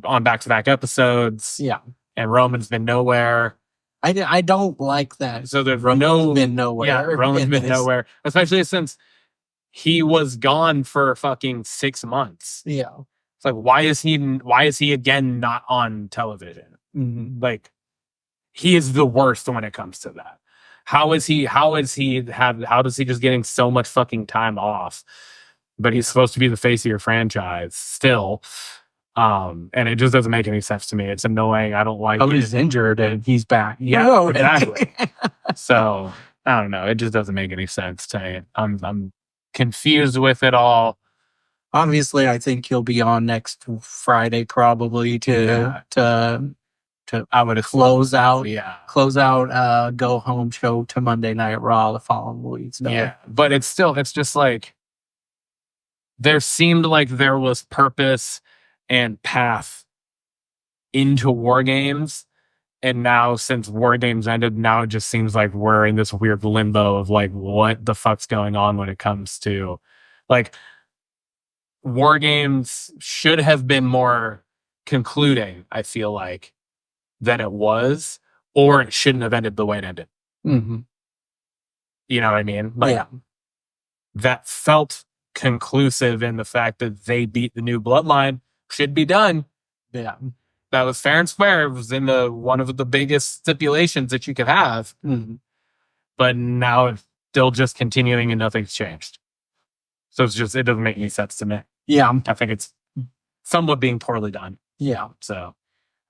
on back-to-back episodes. Yeah. And Roman's been nowhere. I don't like that. So there's Roman's been nowhere. Yeah, Roman's in been this. nowhere. Especially since he was gone for fucking 6 months. Yeah. It's like, why is he again not on television? Like, he is the worst when it comes to that. How is he just getting so much fucking time off? But he's supposed to be the face of your franchise still. And it just doesn't make any sense to me. It's annoying. I don't like it. He's injured and he's back. Yeah, exactly. So I don't know. It just doesn't make any sense to me. I'm confused with it all. Obviously, I think he'll be on next Friday probably to I would close out go home show to Monday Night Raw the following week. So. Yeah, but it's just like there seemed like there was purpose and path into War Games, and now since War Games ended, now it just seems like we're in this weird limbo of like what the fuck's going on when it comes to like War Games should have been more concluding, I feel like, than it was, or it shouldn't have ended the way it ended. Mm-hmm. You know what I mean? Like, that felt conclusive in the fact that they beat the new bloodline. Should be done. Yeah. That was fair and square. It was in one of the biggest stipulations that you could have. Mm-hmm. But now it's still just continuing and nothing's changed. So it doesn't make any sense to me. Yeah. I think it's somewhat being poorly done. Yeah. So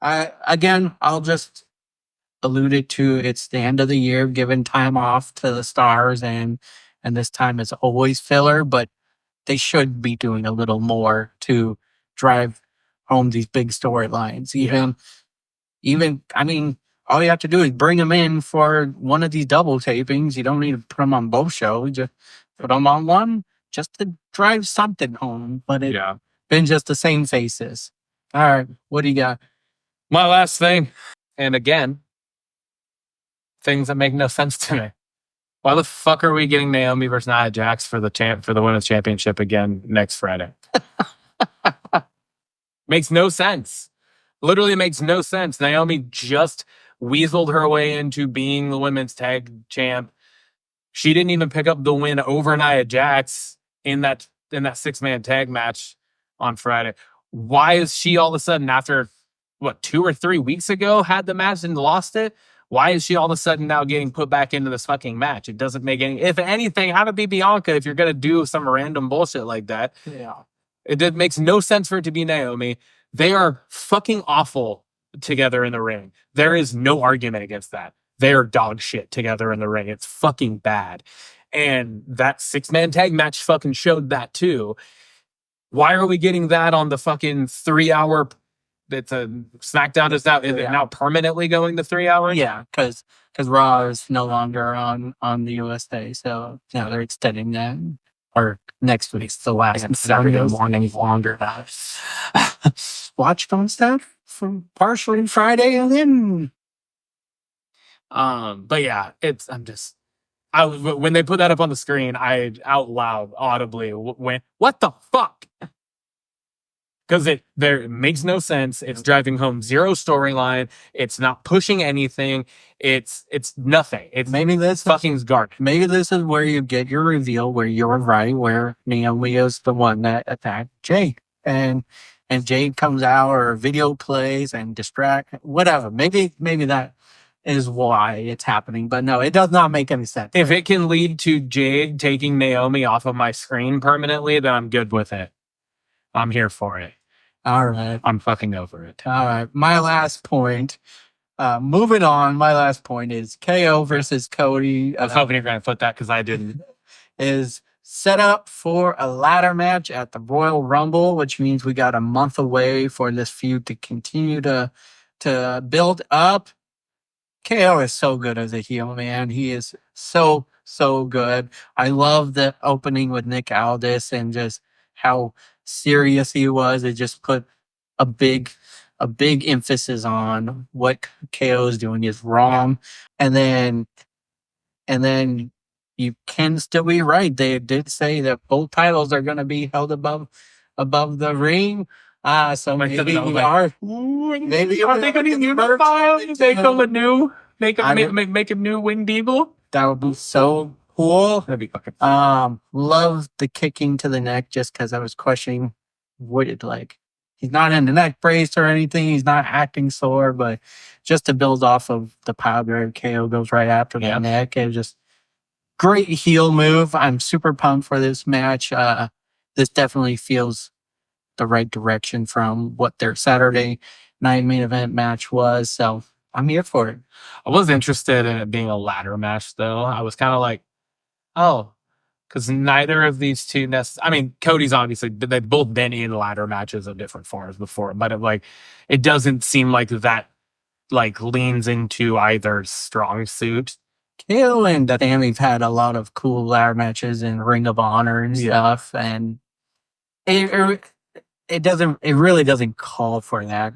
I'll just allude it to it's the end of the year, giving time off to the stars, and this time is always filler, but they should be doing a little more to drive home these big storylines. Even I mean, all you have to do is bring them in for one of these double tapings. You don't need to put them on both shows. Just put them on one just to drive something home. But it's been just the same faces. All right, what do you got? My last thing, and again, things that make no sense to me. Why the fuck are we getting Naomi versus Nia Jax for the women's championship again next Friday? Makes no sense. Literally makes no sense. Naomi just weaseled her way into being the women's tag champ. She didn't even pick up the win over Nia Jax in that 6-man tag match on Friday. Why is she all of a sudden, after 2 or 3 weeks ago, had the match and lost it? Why is she all of a sudden now getting put back into this fucking match? It doesn't make any. If anything, have it be Bianca if you're gonna do some random bullshit like that. Yeah. Makes no sense for it to be Naomi. They are fucking awful together in the ring. There is no argument against that. They are dog shit together in the ring. It's fucking bad. And that 6-man tag match fucking showed that too. Why are we getting that on the fucking 3-hour? It's a SmackDown is it now permanently going to 3 hours? Yeah, because Raw is no longer on the USA, so now they're extending that. Or next week's the last Saturday morning longer. Watch on stuff from partially Friday and then. But yeah, when they put that up on the screen, I out loud audibly went, "What the fuck?" Because it makes no sense. It's driving home zero storyline. It's not pushing anything. It's nothing. It's Maybe this fucking garbage. Maybe this is where you get your reveal, where you're right, where Naomi is the one that attacked Jade, and Jade comes out or video plays and distract whatever. Maybe that is why it's happening. But no, it does not make any sense. If it can lead to Jade taking Naomi off of my screen permanently, then I'm good with it. I'm here for it. All right. I'm fucking over it. All right. My last point. Moving on. My last point is KO versus Cody. I was hoping you're going to put that because I didn't. Is set up for a ladder match at the Royal Rumble, which means we got a month away for this feud to continue to build up. KO is so good as a heel, man. He is so good. I love the opening with Nick Aldis and just how serious he was. It just put a big emphasis on what KO is doing is wrong. And then you can still be right. They did say that both titles are going to be held above the ring. So maybe we are. Maybe are they going to unify? Make him a new, make him new Winged Eagle. That would be so cool. That'd be fucking. Love the kicking to the neck just because I was questioning what it like. He's not in the neck brace or anything. He's not acting sore, but just to build off of the powder, KO goes right after the neck. It was just great heel move. I'm super pumped for this match. This definitely feels the right direction from what their Saturday night main event match was. So I'm here for it. I was interested in it being a ladder match, though. I was kind of like, oh, because neither of these two I mean, Cody's obviously, they've both been in ladder matches of different forms before, but it doesn't seem like that leans into either strong suit. KO and Sammy've had a lot of cool ladder matches in Ring of Honor and stuff, and it really doesn't call for that.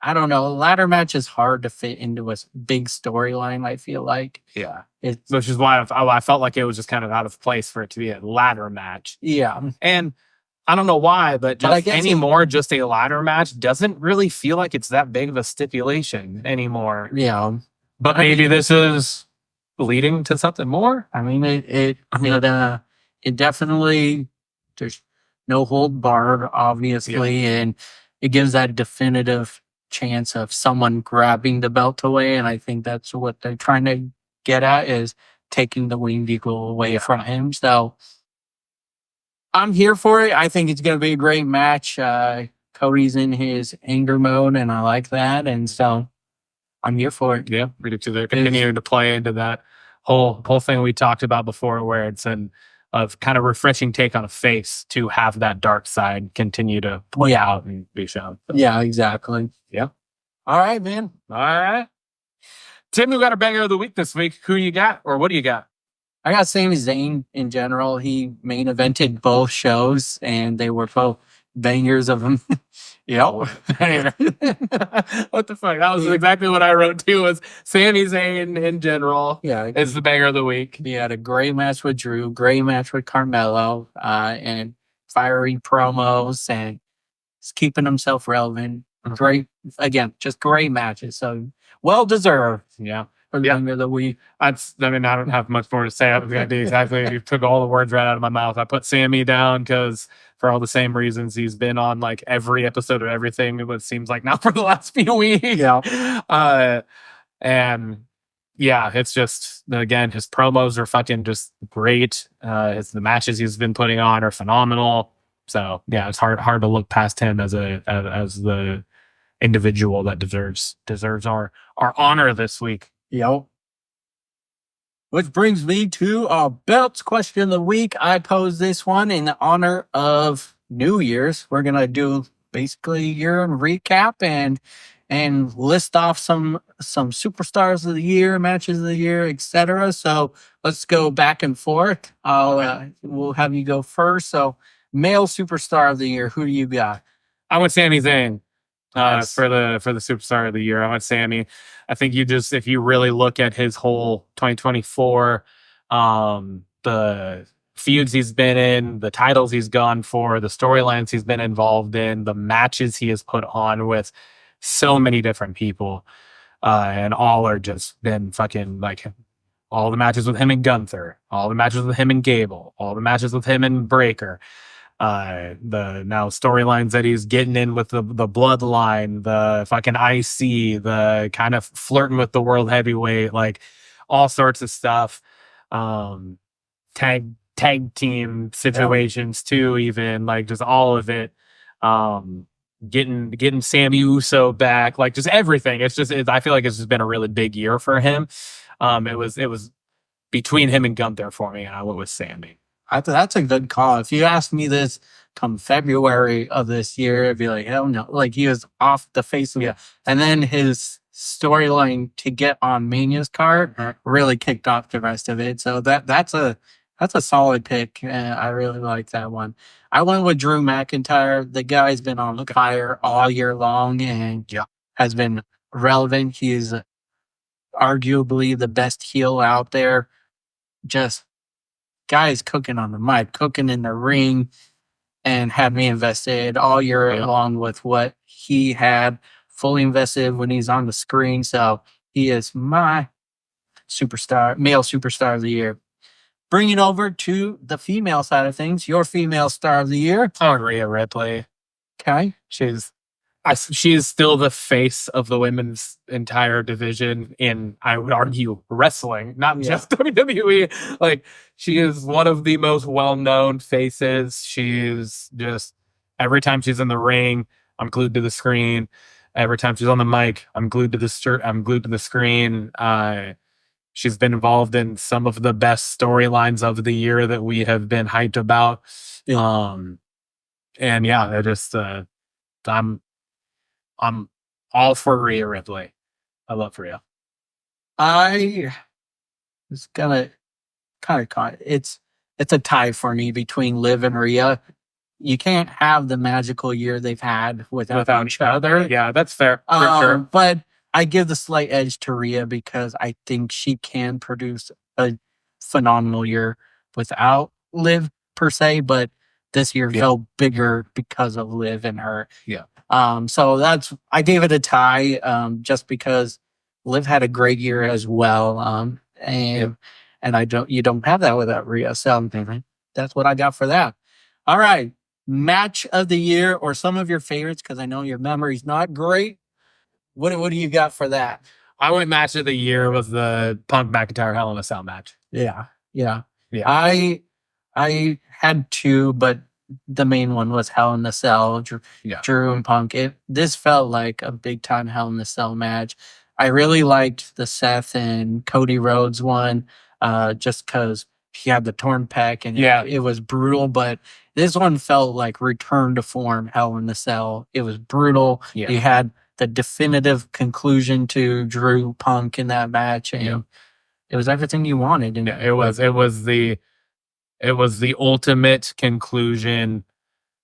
I don't know. A ladder match is hard to fit into a big storyline, I feel like. Yeah. Which is why I felt like it was just kind of out of place for it to be a ladder match. Yeah. And I don't know why, but just a ladder match doesn't really feel like it's that big of a stipulation anymore. Yeah. But maybe this is leading to something more. I mean, it definitely, there's no hold barred, obviously, and it gives that definitive chance of someone grabbing the belt away, and I think that's what they're trying to get at, is taking the Winged Eagle away from him. So I'm here for it. I think it's going to be a great match. Cody's in his anger mode, and I like that, and so I'm here for it. Yeah, ready to continue to play into that whole thing we talked about before, where it's of kind of refreshing take on a face to have that dark side continue to play out and be shown. So. Yeah, exactly. Yeah. All right, man. All right. Tim, we got our banger of the week this week. Who you got, or what do you got? I got Sami Zayn in general. He main evented both shows, and they were both bangers of him. Yep. What the fuck? That was exactly what I wrote too, was Sami Zayn in general. Yeah. It's the banger of the week. He had a great match with Drew, great match with Carmelo, and fiery promos, and he's keeping himself relevant. Great, again, just great matches. So well deserved. Yeah. For the banger of the week. I don't have much more to say. I was going to do exactly. You took all the words right out of my mouth. I put Sammy down because for all the same reasons he's been on every episode of everything. It seems like now for the last few weeks. Yeah. And yeah, it's just, again, his promos are fucking just great. The matches he's been putting on are phenomenal. So yeah, it's hard to look past him as the individual that deserves our honor this week. Yep. Which brings me to our belts question of the week. I pose this one in honor of New Year's. We're gonna do basically a year in recap and list off some superstars of the year, matches of the year, etc. So let's go back and forth. We'll have you go first. So male superstar of the year, who do you got? I want Sami Zayn. Nice. For the superstar of the year, I want Sammy. I think if you really look at his whole 2024, the feuds he's been in, the titles he's gone for, the storylines he's been involved in, the matches he has put on with so many different people, and all are just been fucking like all the matches with him and Gunther, all the matches with him and Gable, all the matches with him and Breaker. The now storylines that he's getting in with the bloodline, the fucking IC, the kind of flirting with the world heavyweight, like all sorts of stuff. Tag team situations too, even like just all of it. Getting Sammy Uso back, like just everything. I feel like it's just been a really big year for him. It was between him and Gunther for me, and I went with Sammy. That's a good call. If you asked me this come February of this year, I'd be like, hell no. Like he was off the face of it. And then his storyline to get on Mania's card really kicked off the rest of it. So that's a solid pick. I really like that one. I went with Drew McIntyre. The guy's been on fire all year long and has been relevant. He is arguably the best heel out there. Just guys cooking on the mic, cooking in the ring, and had me invested all year long with what he had, fully invested when he's on the screen. So he is my male superstar of the year. Bringing over to the female side of things, your female star of the year. Oh, Rhea Ripley. Okay. She is still the face of the women's entire division in, I would argue, wrestling, not just WWE. Like, she is one of the most well-known faces. She's just, every time she's in the ring, I'm glued to the screen. Every time she's on the mic, I'm glued to the screen. She's been involved in some of the best storylines of the year that we have been hyped about. And yeah, I'm all for Rhea Ripley. I love Rhea. I was gonna it's a tie for me between Liv and Rhea. You can't have the magical year they've had without each other. Yeah, that's fair. For sure. But I give the slight edge to Rhea because I think she can produce a phenomenal year without Liv per se, but this year felt bigger because of Liv and her. Yeah. So I gave it a tie, just because Liv had a great year as well. And you don't have that without Rhea. So that's what I got for that. All right. Match of the year or some of your favorites, because I know your memory's not great. What do you got for that? I went match of the year was the Punk McIntyre Hell in a Cell match. Yeah. I had two, but the main one was Hell in a Cell, Drew and Punk. This felt like a big time Hell in a Cell match. I really liked the Seth and Cody Rhodes one, just because he had the torn pec and it was brutal. But this one felt like return to form Hell in a Cell. It was brutal. Yeah. You had the definitive conclusion to Drew Punk in that match, and it was everything you wanted. And it was the ultimate conclusion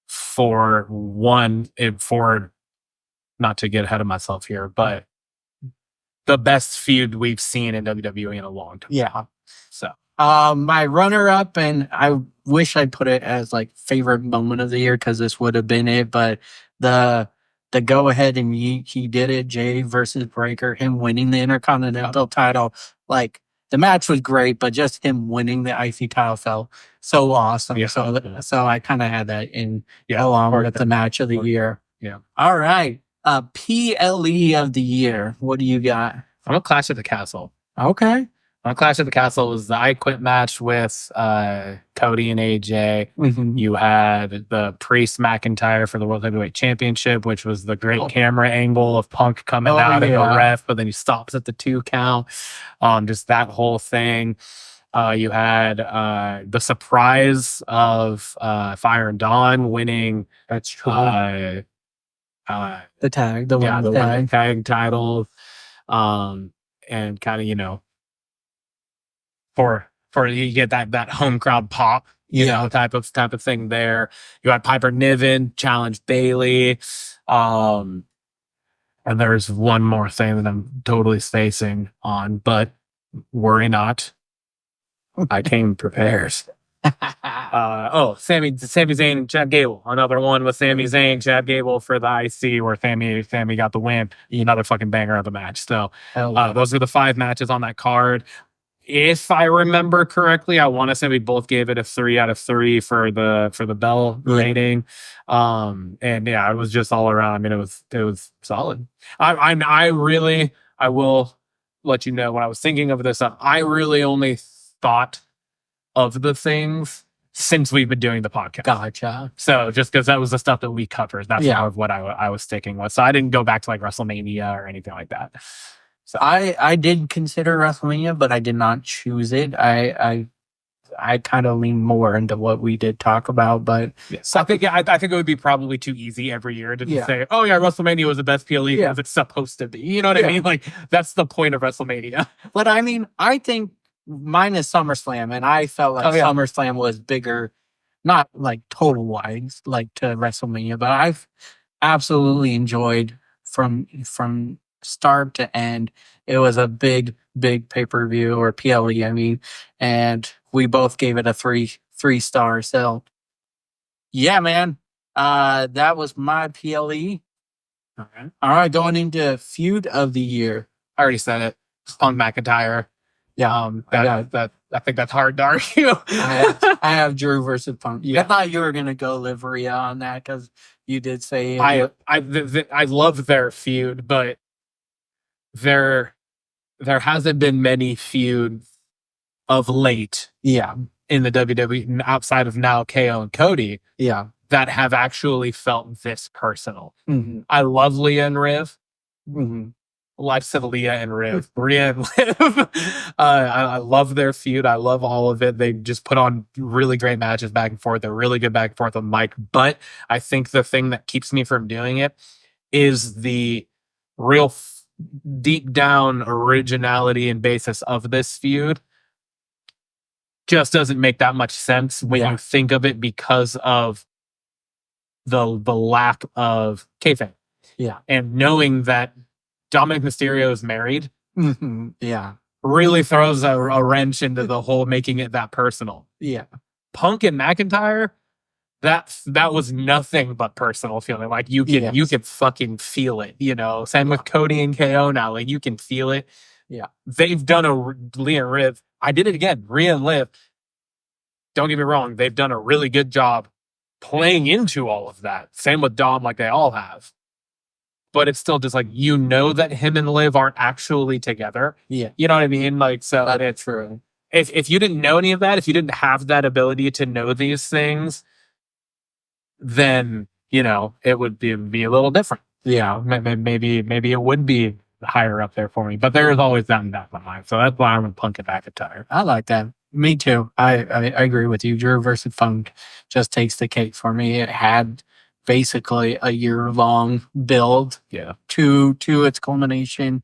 for not to get ahead of myself here, but the best feud we've seen in WWE in a long time. Yeah. So my runner-up, and I wish I put it as like favorite moment of the year because this would have been it, but the go ahead and he did it, Jay versus Breaker, him winning the Intercontinental title. Like, the match was great, but just him winning the IC title felt so awesome. Yeah. So I kind of had that in along with the match of the year. Yeah. All right. PLE of the year. What do you got I'm a Clash at the Castle. Okay. On Clash at the Castle was the I Quit match with Cody and AJ. Mhm. You had the Priest McIntyre for the World Heavyweight Championship, which was the great camera angle of Punk coming out of the ref, but then he stops at the 2 count. Just that whole thing. You had the surprise of Fire and Dawn winning. That's true. The tag, the yeah, women's the tag. women's tag titles, and kind of, you know, for you get that home crowd pop, you know, type of thing there. You had Piper Niven challenge Bailey. And there's one more thing that I'm totally spacing on, but worry not. I came prepared. Sami Zayn and Chad Gable. Another one with Sami Zayn, Chad Gable for the IC where Sami got the win. Another fucking banger of the match. So those are the 5 matches on that card. If I remember correctly, I want to say we both gave it a 3 out of 3 for the bell rating. And yeah, it was just all around. I mean, it was solid. I will let you know when I was thinking of this, I really only thought of the things since we've been doing the podcast. Gotcha. So just because that was the stuff that we covered, that's more of what I was sticking with. So I didn't go back to like WrestleMania or anything like that. So I did consider WrestleMania, but I did not choose it. I kind of lean more into what we did talk about, but I think it would be probably too easy every year to just say, oh yeah, WrestleMania was the best PLE because it's supposed to be. You know what I mean? Like that's the point of WrestleMania. But I mean, I think mine is SummerSlam, and I felt like SummerSlam was bigger, not like total wise like to WrestleMania, but I've absolutely enjoyed from start to end. It was a big pay-per-view or PLE, I mean, and we both gave it a 3 star. So yeah, man, that was my PLE. All right, going into feud of the year. I already said it. Punk McIntyre. Yeah, I think that's hard to argue. I have Drew versus Punk. I thought you were gonna go Liv Rhea on that because you did say I love their feud, but there hasn't been many feuds of late. In the WWE outside of now KO and Cody. That have actually felt this personal. Mm-hmm. I love Leah and Riv. Mm-hmm. I said Leah and Riv. Rhea and Liv. I love their feud. I love all of it. They just put on really great matches back and forth. They're really good back and forth on mic. But I think the thing that keeps me from doing it is the real deep down originality and basis of this feud. Just doesn't make that much sense when you think of it because of the lack of kayfabe. And knowing that Dominic Mysterio is married, really throws a wrench into the whole making it that personal. Punk and McIntyre, that was nothing but personal feeling. Like you can fucking feel it, you know. Same with Cody and KO now, like you can feel it. They've done Leah and Riv. I did it again. Rhea and Liv. Don't get me wrong, they've done a really good job playing into all of that. Same with Dom, like they all have. But it's still just like, you know that him and Liv aren't actually together. You know what I mean? Like, so that's true. If you didn't know any of that, if you didn't have that ability to know these things, then, you know, it would be a little different. Maybe it would be higher up there for me. But there is always that in that line. So that's why I'm a Punk and McIntyre. I like that. Me too. I agree with you. Drew versus Punk just takes the cake for me. It had basically a year-long build to its culmination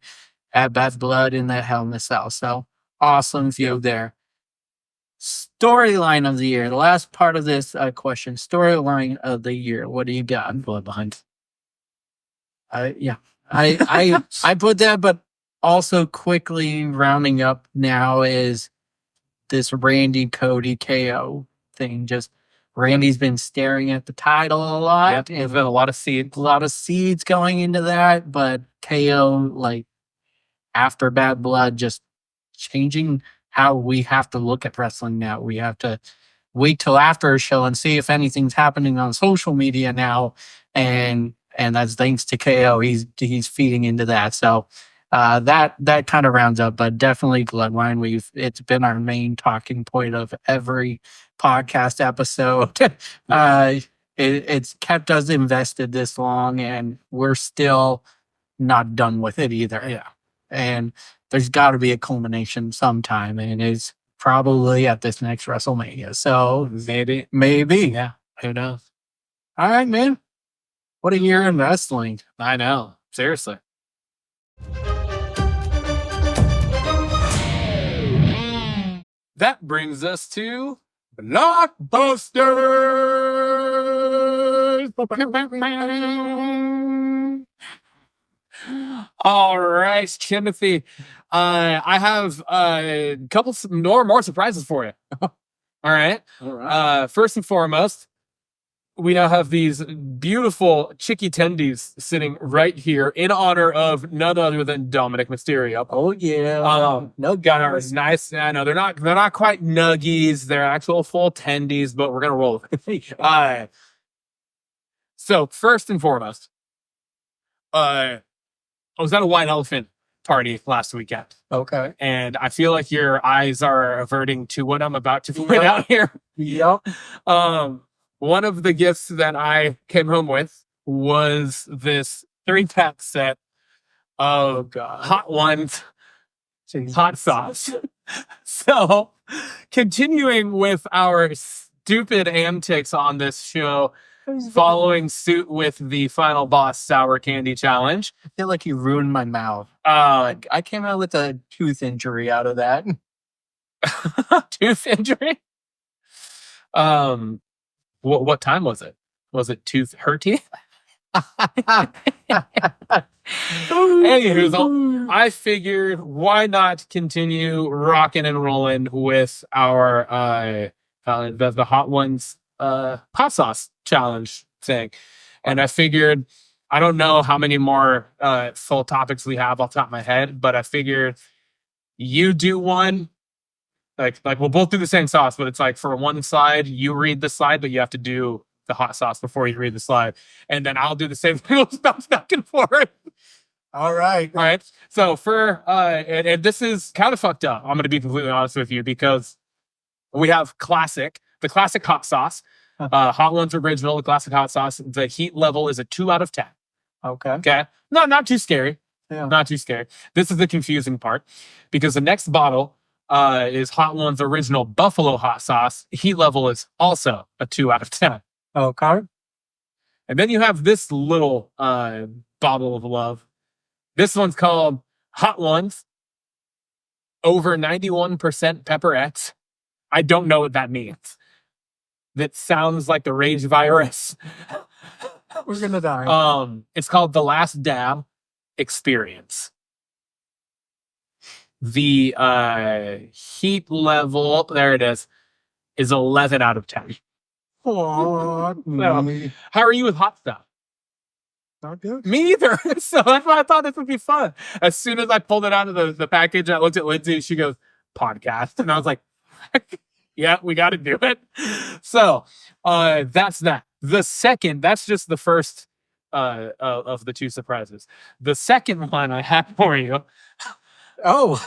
at Bad Blood in that Hell in a Cell. So awesome view there. Storyline of the year. The last part of this question. Storyline of the year. What do you got? Bloodlines. I put that, but also quickly rounding up now is this Randy Cody KO thing. Just Randy's been staring at the title a lot. There's been a lot of seeds going into that, but KO, like after Bad Blood, just changing how we have to look at wrestling now. We have to wait till after a show and see if anything's happening on social media now, and that's thanks to KO. He's feeding into that. So That kind of rounds up, but definitely Bloodwine. It's been our main talking point of every podcast episode. It's kept us invested this long, and we're still not done with it either. Yeah. And there's got to be a culmination sometime, and it's probably at this next WrestleMania. So maybe. Yeah. Who knows? All right, man. What a year in wrestling. I know. Seriously. That brings us to Blockbusters. All right, Timothy. I have a couple more surprises for you. All right. First and foremost, we now have these beautiful chicky tendies sitting right here in honor of none other than Dominic Mysterio. Oh yeah. No, got our nice. I know they're not quite nuggies. They're actual full tendies, but we're gonna roll with it. So first and foremost, I was at a white elephant party last weekend. Okay. And I feel like your eyes are averting to what I'm about to point out here. Yep. One of the gifts that I came home with was this 3-pack set of Hot Ones hot sauce. So, continuing with our stupid antics on this show, following suit with the Final Boss Sour Candy Challenge. I feel like you ruined my mouth. I came out with a tooth injury out of that. Tooth injury? What time was it? Was it tooth hurty? Anywho, I figured why not continue rocking and rolling with our the Hot Ones hot sauce challenge thing. And I figured, I don't know how many more full topics we have off the top of my head, but I figured you do one. Like we'll both do the same sauce, but it's like for one slide, you read the slide, but you have to do the hot sauce before you read the slide. And then I'll do the same thing. We'll bounce back and forth. All right. All right. So and this is kind of fucked up. I'm going to be completely honest with you because we have the classic hot sauce, Hot Ones Original, the classic hot sauce. The heat level is a 2 out of 10. Okay. No, not too scary. Yeah. Not too scary. This is the confusing part because the next bottle is Hot Ones Original Buffalo Hot Sauce. Heat level is also a 2 out of 10. Okay. And then you have this little bottle of love. This one's called Hot Ones Over 91% Pepper X. I don't know what that means. That sounds like the rage virus. We're gonna die. It's called The Last Dab Experience. The heat level, there it is 11 out of 10. Oh, So, how are you with hot stuff? not good. Me either. So that's why I thought this would be fun. As soon as I pulled it out of the package, I looked at Lindsay and she goes, podcast. And I was like, yeah, we got to do it. So that's that. The second, that's just the first of the two surprises. The second one I have for you. Oh,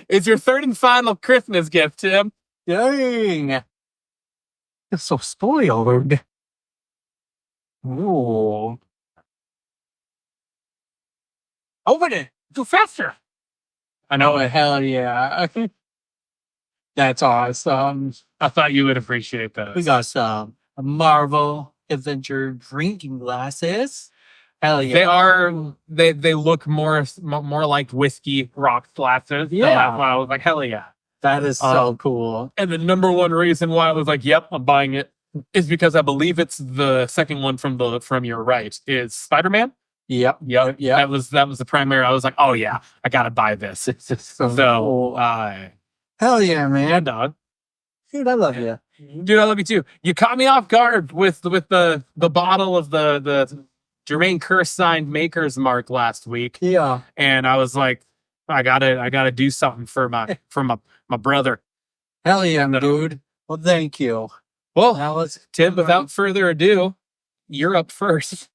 It's your third and final Christmas gift, Tim. dang. You're so spoiled. Ooh. Open it. Do faster. I know it. Hell yeah. That's awesome. I thought you would appreciate those. We got some Marvel Adventure drinking glasses. Hell yeah. They look more like whiskey rock glasses. So Yeah. that's why I was like, hell yeah. That is so cool. And the number one reason why I was like, yep, I'm buying it is because I believe it's the second one from your right is Spider-Man. Yep. Yep. Yep. That was the primary. I was like, oh yeah, I gotta buy this. It's just so So cool. yeah, Hell yeah, man. dog. Dude, I love you. Dude, I love you too. You caught me off guard with the bottle of the Jermaine Curse signed Maker's Mark last week. Yeah. And I was like, I gotta do something for my brother. Hell yeah, dude. Well, thank you. Well, Now let's Tim, without further ado, you're up first.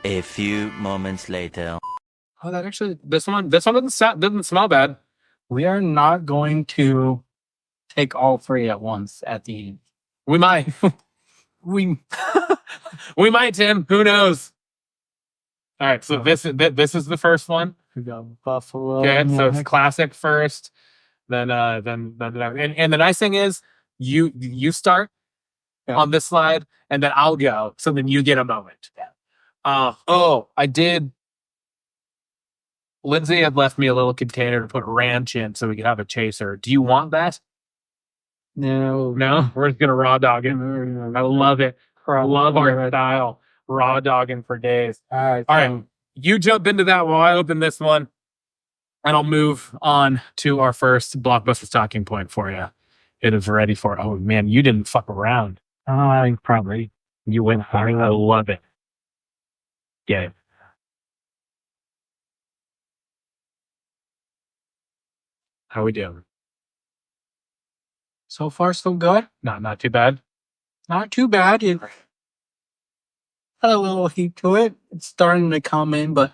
A few moments later. Oh, that actually this one doesn't smell bad. We are not going to take all three at once at the end. We might. We We might, Tim. Who knows? All right, so this is the first one. got buffalo. Okay, so it's classic first, then and the nice thing is you start on this slide, and then I'll go, so then you get a moment. I did. Lindsay had left me a little container to put ranch in, so we could have a chaser. Do you want that? No. We're just gonna raw dog it. I love it. I love our style. Raw dogging for days. All right. You jump into that while I open this one, and I'll move on to our first Blockbusters talking point for you. It is ready for. Oh man, you didn't fuck around. I probably. You went for it. I love it. Yeah. How we doing? So far, so good. Not too bad. Not too bad. It had a little heat to it. It's starting to come in, but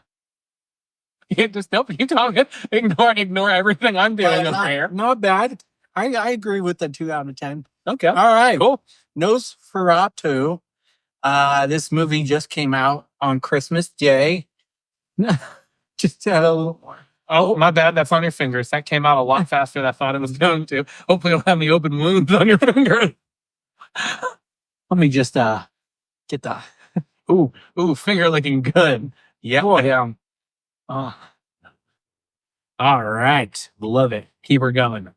You just nope. You talk it. Ignore everything I'm doing over here. not bad. I agree with the 2 out of 10. Okay. All right. Cool. Nosferatu. This movie just came out on Christmas Day. Just had a little more. Oh, my bad. That's on your fingers. That came out a lot faster than I thought it was going to. Hopefully, you don't have any open wounds on your finger. Let me just get the. Ooh, finger looking good. Yeah. Oh, yeah. Oh. All right. Love it. Keep her going.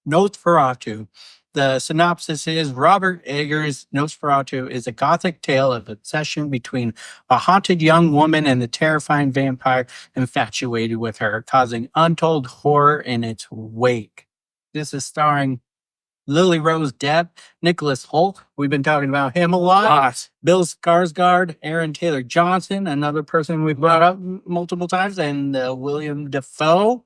Nosferatu. The synopsis is Robert Eggers' Nosferatu is a gothic tale of obsession between a haunted young woman and the terrifying vampire infatuated with her, causing untold horror in its wake. This is starring Lily Rose Depp, Nicholas Hoult. We've been talking about him a lot. Bill Skarsgård, Aaron Taylor Johnson, another person we've brought up multiple times, and William Dafoe.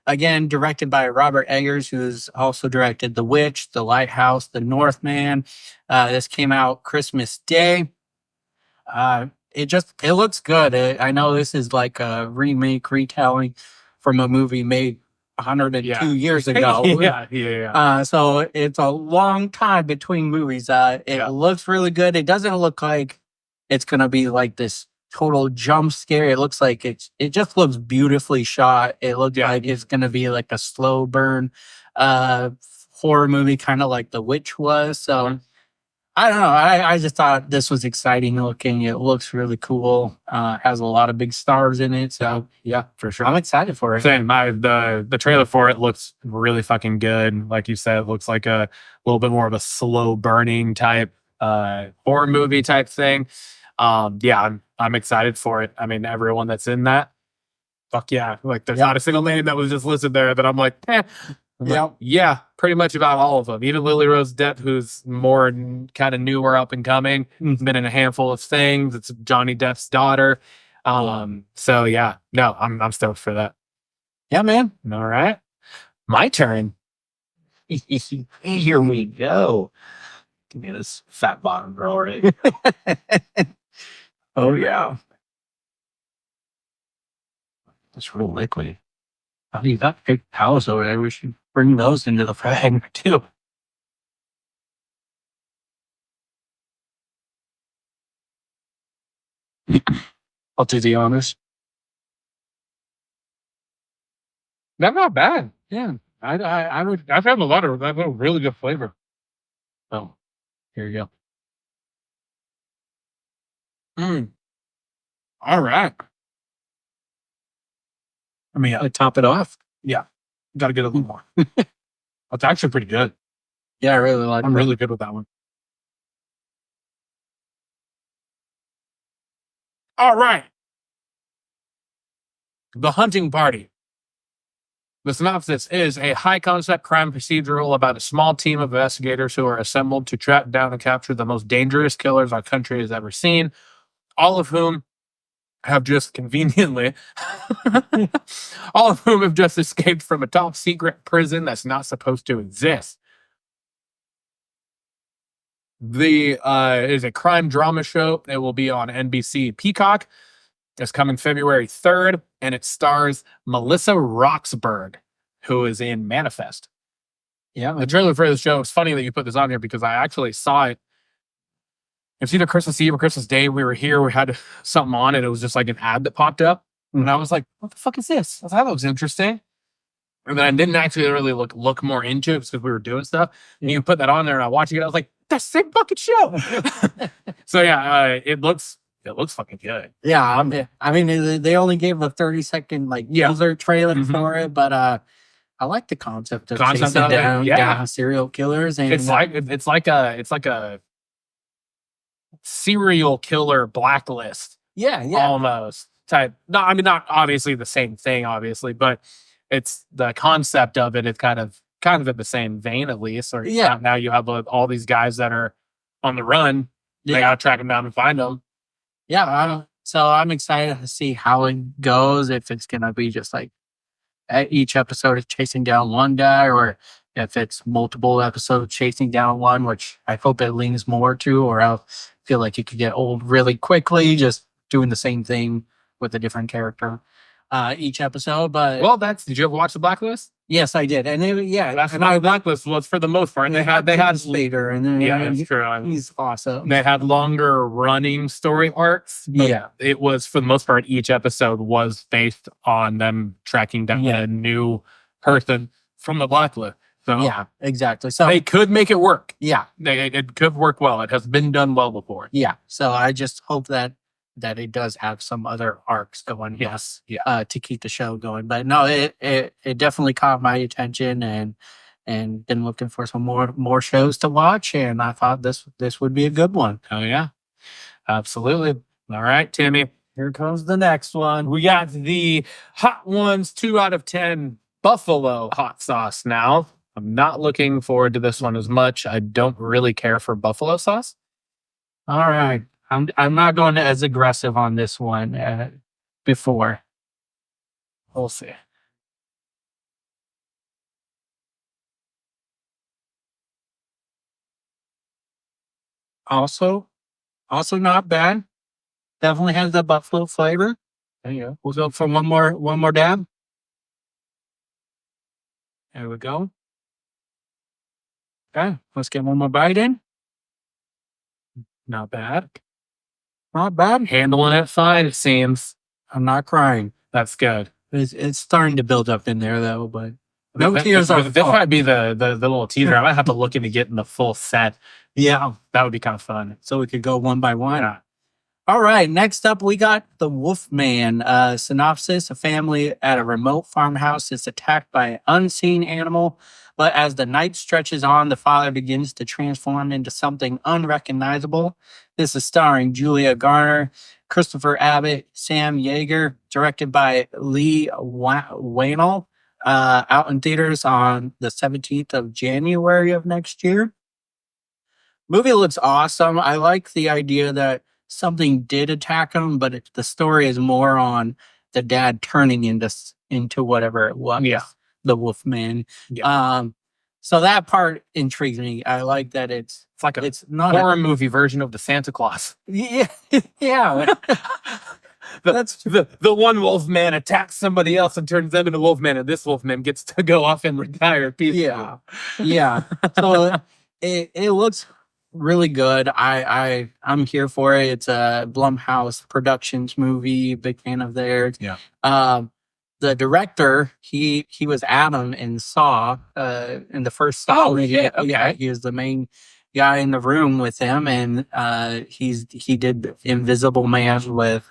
Again, directed by Robert Eggers, who's also directed The Witch, The Lighthouse, The Northman. This came out Christmas Day. It looks good. I know this is like a remake, retelling from a movie made 102 years ago. Yeah. So it's a long time between movies. It looks really good. It doesn't look like it's gonna be like this total jump scare. It looks like it just looks beautifully shot. It looks like it's gonna be like a slow burn horror movie, kind of like The Witch was. So I don't know. I just thought this was exciting looking. It looks really cool. Has a lot of big stars in it. So Yeah, for sure. I'm excited for it. Same. The trailer for it looks really fucking good. Like you said, it looks like a little bit more of a slow burning type horror movie type thing. I'm excited for it. I mean, everyone that's in that, fuck yeah. Like there's not a single name that was just listed there that I'm like, yeah, pretty much about all of them. Even Lily Rose Depp, who's more kind of newer, up and coming, been in a handful of things. It's Johnny Depp's daughter. So yeah, no, I'm stoked for that. Yeah, man. All right, my turn. Here we go. Give me this fat bottom already. Oh yeah. It's real liquidy. Oh, you got big towels over there. We should bring those into the frag too. I'll do the honors. That's not bad. Yeah. I've had a lot of that. Really good flavor. Oh, here you go. All right. I mean, I top it off. Yeah. Got to get a little more. It's actually pretty good. Yeah, I really like it. I'm really good with that one. All right. The Hunting Party. The synopsis is a high-concept crime procedural about a small team of investigators who are assembled to track down and capture the most dangerous killers our country has ever seen, all of whom have just conveniently, all of whom have just escaped from a top-secret prison that's not supposed to exist. The is a crime drama show. It will be on NBC Peacock. It's coming February 3rd, and it stars Melissa Roxburgh, who is in Manifest. Yeah. The trailer for the show, it's funny that you put this on here because I actually saw it. It's either Christmas Eve or Christmas Day. We were here, we had something on, and it was just like an ad that popped up. And I was like, what the fuck is this? I thought that was interesting. And then I didn't actually really look more into it because we were doing stuff. And you put that on there and I watched it. I was like, that's the same fucking show. So yeah, it looks fucking good. Yeah. I mean, they only gave a 30-second teaser trailer for it, but I like the concept of chasing down serial killers. And It's like a serial killer blacklist. yeah. Almost type. No, I mean not obviously the same thing, obviously, but it's the concept of it. It's kind of in the same vein, at least. Or now you have all these guys that are on the run. They gotta track them down and find them. Yeah. So I'm excited to see how it goes. If it's gonna be just like each episode is chasing down one guy, or if it's multiple episodes chasing down one, which I hope it leans more to, or I feel like it could get old really quickly, just doing the same thing with a different character each episode. But did you ever watch The Blacklist? yes, I did, and The Blacklist was for the most part. And they had later, and then that's true. he's awesome. They had longer running story arcs. Yeah, it was for the most part. Each episode was based on them tracking down a new person from the Blacklist. So yeah, exactly. So they could make it work. Yeah, It could work well. It has been done well before. Yeah. So I just hope that it does have some other arcs going. Yes. To keep the show going. But no, it definitely caught my attention, and been looking for some more shows to watch, and I thought this would be a good one. Oh yeah, absolutely. All right, Timmy. Here comes the next one. We got the Hot Ones 2 out of 10 Buffalo hot sauce now. I'm not looking forward to this one as much. I don't really care for buffalo sauce. All right. I'm not going as aggressive on this one before. We'll see. Also not bad. Definitely has the buffalo flavor. There you go. We'll go for one more dab. There we go. Okay, let's get one more bite in. Not bad. Not bad. Handling it fine, it seems. I'm not crying. That's good. It's starting to build up in there though, but no tears are. This might be the little teaser. I might have to look into getting the full set. Yeah, That would be kind of fun. so we could go one by one. Yeah. All right, next up we got the Wolfman. Synopsis: a family at a remote farmhouse is attacked by an unseen animal, but as the night stretches on, the father begins to transform into something unrecognizable. This is starring Julia Garner, Christopher Abbott, Sam Yeager, directed by Lee Wainell, out in theaters on the 17th of January of next year. Movie looks awesome. I like the idea that something did attack him, but the story is more on the dad turning into whatever it was. Yeah. The Wolfman. Yeah. So that part intrigues me. I like that it's like a it's not horror movie version of the Santa Claus. yeah. That's The one Wolfman attacks somebody else and turns them into Wolfman, and this Wolfman gets to go off and retire peacefully. yeah. So it looks really good. I'm here for it. It's a Blumhouse Productions movie. Big fan of theirs. Yeah. The director, he was Adam in Saw, in the first Saw. Oh, yeah, okay. Yeah, he was the main guy in the room with him, and he did Invisible Man with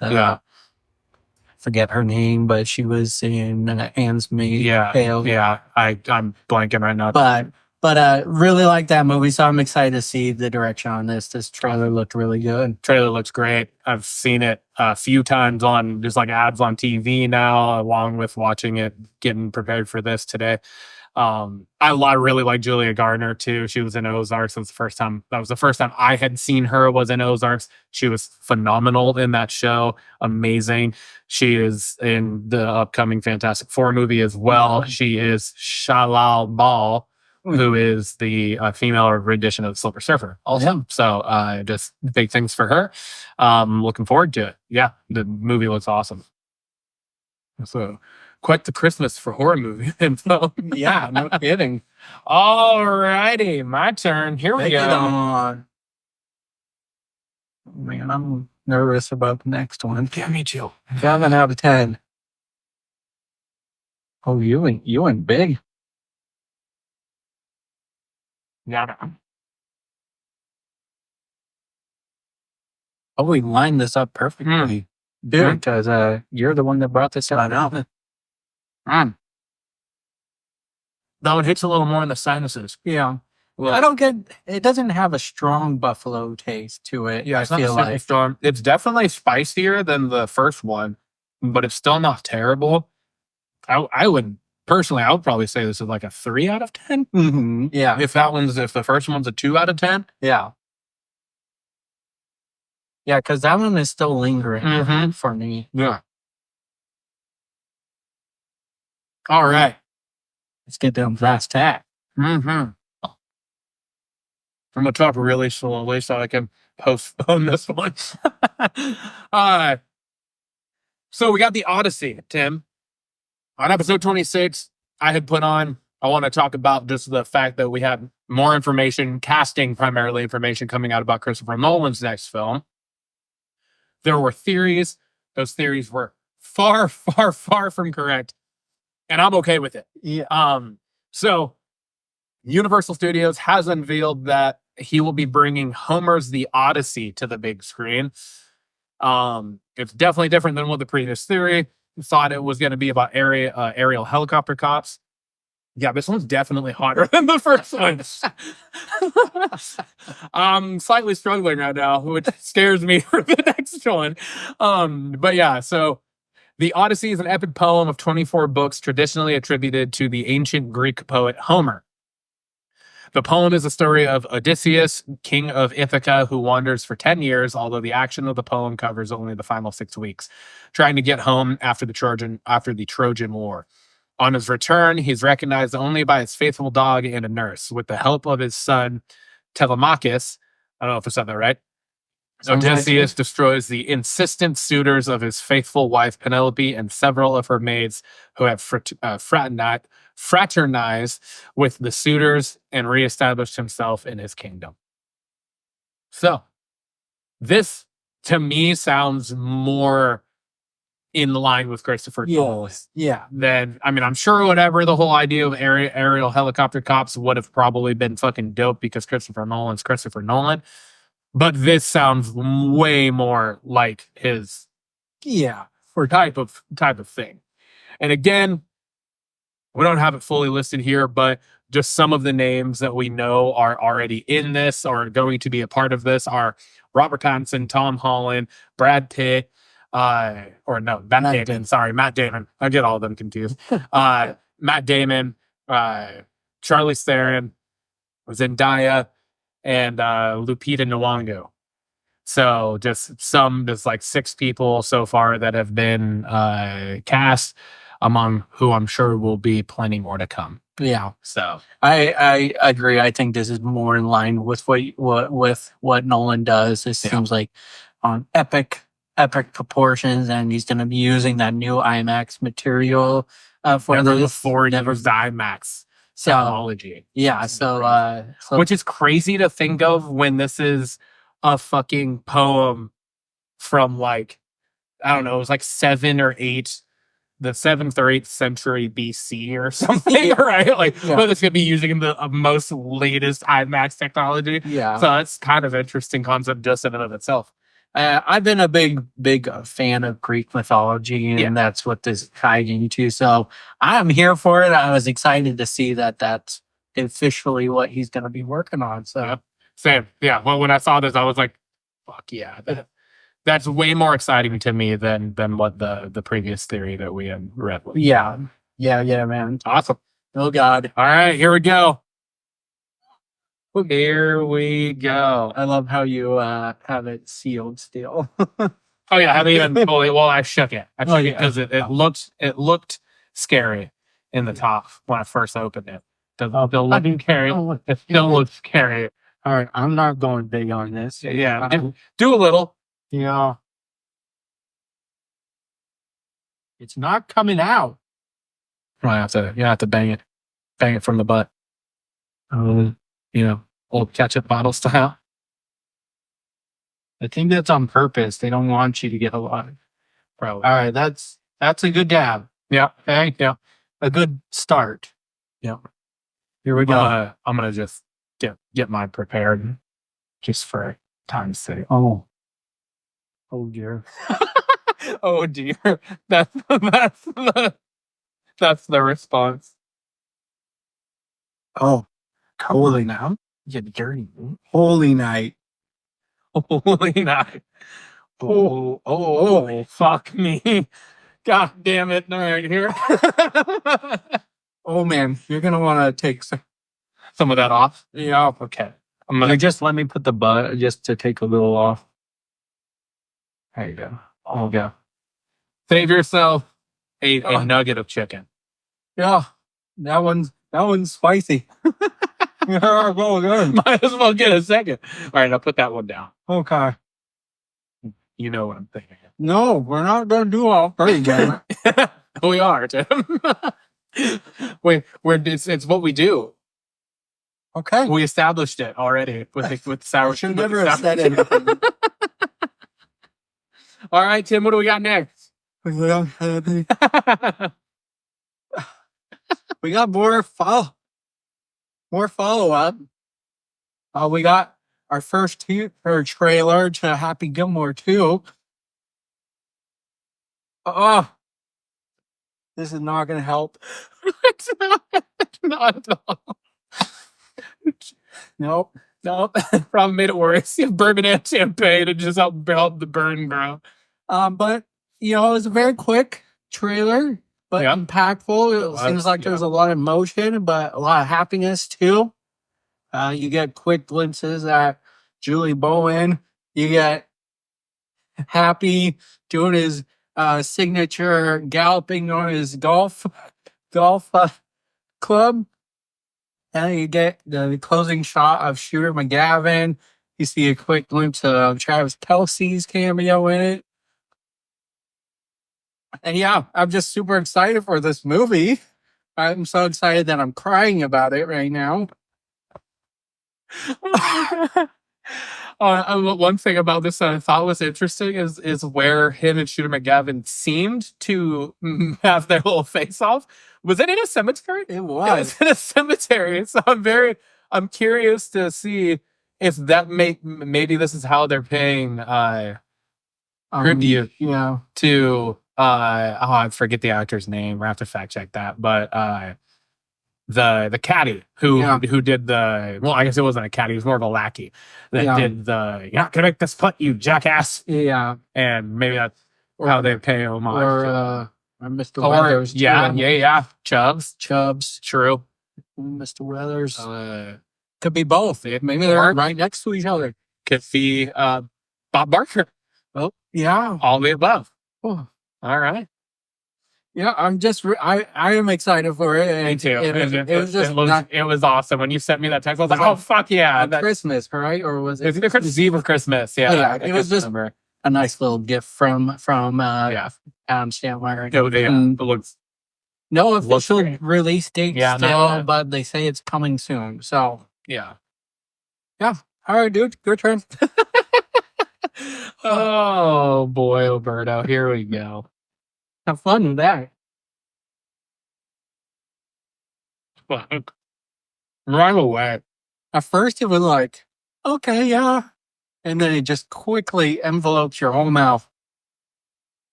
forget her name, but she was in Anne's Maid. Tale. Yeah. I'm blanking right now. But really like that movie, so I'm excited to see the direction on this. This trailer looked really good. Trailer looks great. I've seen it a few times on just like ads on TV now, along with watching it, getting prepared for this today. I really like Julia Gardner too. She was in Ozarks. That was the first time I had seen her was in Ozarks. She was phenomenal in that show. Amazing. She is in the upcoming Fantastic Four movie as well. She is Shalal Ball, who is the female rendition of the Silver Surfer. Also, so just big things for her. Looking forward to it. Yeah, the movie looks awesome. So, quite the Christmas for horror movie info. Yeah, no kidding. Alrighty, my turn. Here we Take it go. on. Man, I'm nervous about the next one. Yeah, me too. 7 out of 10. Oh, you went big. Yeah. Oh, we lined this up perfectly. Dude, because you're the one that brought this up. I know. That one hits a little more in the sinuses. Yeah. Well, I don't get it. Doesn't have a strong buffalo taste to it. Yeah, I it's not feel super like. strong. It's definitely spicier than the first one, but it's still not terrible. I would personally, I would probably say this is like a 3 out of 10. Mhm. Yeah. If the first one's a 2 out of 10. Yeah. Yeah, because that one is still lingering Mhm. for me. Yeah. All right. Let's get them brass tack. Mm-hmm. I'm gonna talk really slowly so I can postpone this one. So we got the Odyssey, Tim. On episode 26, I want to talk about just the fact that we had more information, casting primarily information coming out about Christopher Nolan's next film. There were theories. Those theories were far, far, far from correct. And I'm okay with it. Yeah. So Universal Studios has unveiled that he will be bringing Homer's The Odyssey to the big screen. It's definitely different than what the previous theory thought it was going to be about aerial helicopter cops. Yeah, this one's definitely hotter than the first one. I'm slightly struggling right now, which scares me for the next one. But yeah, so The Odyssey is an epic poem of 24 books traditionally attributed to the ancient Greek poet Homer. The poem is a story of Odysseus, king of Ithaca, who wanders for 10 years, although the action of the poem covers only the final 6 weeks, trying to get home after the Trojan War. On his return, he's recognized only by his faithful dog and a nurse. With the help of his son, Telemachus, I don't know if I said that right, Odysseus destroys the insistent suitors of his faithful wife Penelope and several of her maids who have fraternized with the suitors and reestablished himself in his kingdom. So, this to me sounds more in line with Christopher Nolan. Yeah. Then, I mean, I'm sure whatever the whole idea of aerial helicopter cops would have probably been fucking dope because Christopher Nolan's Christopher Nolan. But this sounds way more like his type of thing. And again, we don't have it fully listed here, but just some of the names that we know are already in this or going to be a part of this are Robert Pattinson, Tom Holland, Brad Pitt, Matt Damon. I get all of them confused. Matt Damon, Charlize Theron, Zendaya, and Lupita Nyong'o. So just like 6 people so far that have been cast, among who I'm sure will be plenty more to come. Yeah. So I agree. I think this is more in line with what Nolan does. This seems like on epic proportions, and he's going to be using that new IMAX material for never this. before used IMAX technology. Yeah. So which is crazy to think of when this is a fucking poem from like, I don't know, it was like 7 or 8, the 7th or 8th century BC or something, right? Like, but it's gonna be using the most latest IMAX technology. Yeah. So it's kind of interesting concept just in and of itself. I've been a big fan of Greek mythology, and that's what this tied into. So I'm here for it. I was excited to see that that's officially what he's going to be working on. So same. Yeah. Well, when I saw this, I was like, fuck yeah. That's way more exciting to me than what the previous theory that we had read was. Yeah, man. Awesome. Oh God. All right, here we go. Here we go. I love how you have it sealed still. Oh yeah, I haven't even fully. Well, I shook it. I shook it because it looked scary in the top when I first opened it. Doesn't still look scary. It still looks scary. All right, I'm not going big on this. Yeah, do a little. Yeah. It's not coming out. You have to bang it from the butt. Old ketchup bottle style. I think that's on purpose. They don't want you to get a lot. Probably. All right, that's a good dab. Yeah. Okay. Yeah. A good start. Yeah. Here we go. I'm gonna just get mine prepared, just for time's sake. Oh dear. Oh dear. That's the response. Oh, holy now. You dirty. holy night. Holy night. Oh, fuck me. God damn it. All right, here. Oh man, you're gonna want to take some. Some of that off. Yeah. Okay. I'm gonna Just let me put the butt just to take a little off. there you go. Oh go. Save yourself a nugget of chicken. Yeah, that one's spicy. Yeah, go good. Might as well get a second. All right, I'll put that one down. Okay. You know what I'm thinking. No, we're not gonna do all three again. We are, Tim. It's what we do. Okay. We established it already with sour. Should never have said anything. All right, Tim. What do we got next? We got more follow up. We got our first trailer to Happy Gilmore 2. This is not going to help. It's not at all. Nope. Probably made it worse. You have bourbon and champagne and just help the burn, bro. But it was a very quick trailer, but Yeah. impactful. It seems like there's a lot of emotion, but a lot of happiness too. You get quick glimpses at Julie Bowen. You get Happy doing his signature galloping on his golf club. And you get the closing shot of Shooter McGavin. You see a quick glimpse of Travis Kelce's cameo in it. And yeah, I'm just super excited for this movie. I'm so excited that I'm crying about it right now. One thing about this that I thought was interesting is where him and Shooter McGavin seemed to have their little face off. Was it in a cemetery? It It was. was in a cemetery. So I'm curious to see if that maybe this is how they're paying tribute Yeah. to I forget the actor's name. I have to fact check that, but the caddy who did the I guess it wasn't a caddy, it was more of a lackey that did the you're not gonna make this putt, you jackass. Yeah. And maybe that's how they pay homage. Or Mr. Weathers. Too. Yeah. Chubbs. True. Mr. Weathers. Could be both. Maybe they're right next to each other. Could be Bob Barker. Oh, yeah. All the above. Oh. All right. Yeah, I'm just I am excited for it. Me too. It It was awesome when you sent me that text. I was like, "Oh fuck yeah!" Christmas, right? Or was it? It's either Christmas Eve or Christmas. Yeah, Yeah, it was just a nice little gift from Adam Sandler. It looks No official release date Yeah, still, but they say it's coming soon. So yeah. all right, dude, your turn. Oh boy, Alberto, here we go. Have fun with that. Fuck. Right away. At first, it was like, okay, yeah. And then it just quickly envelopes your whole mouth.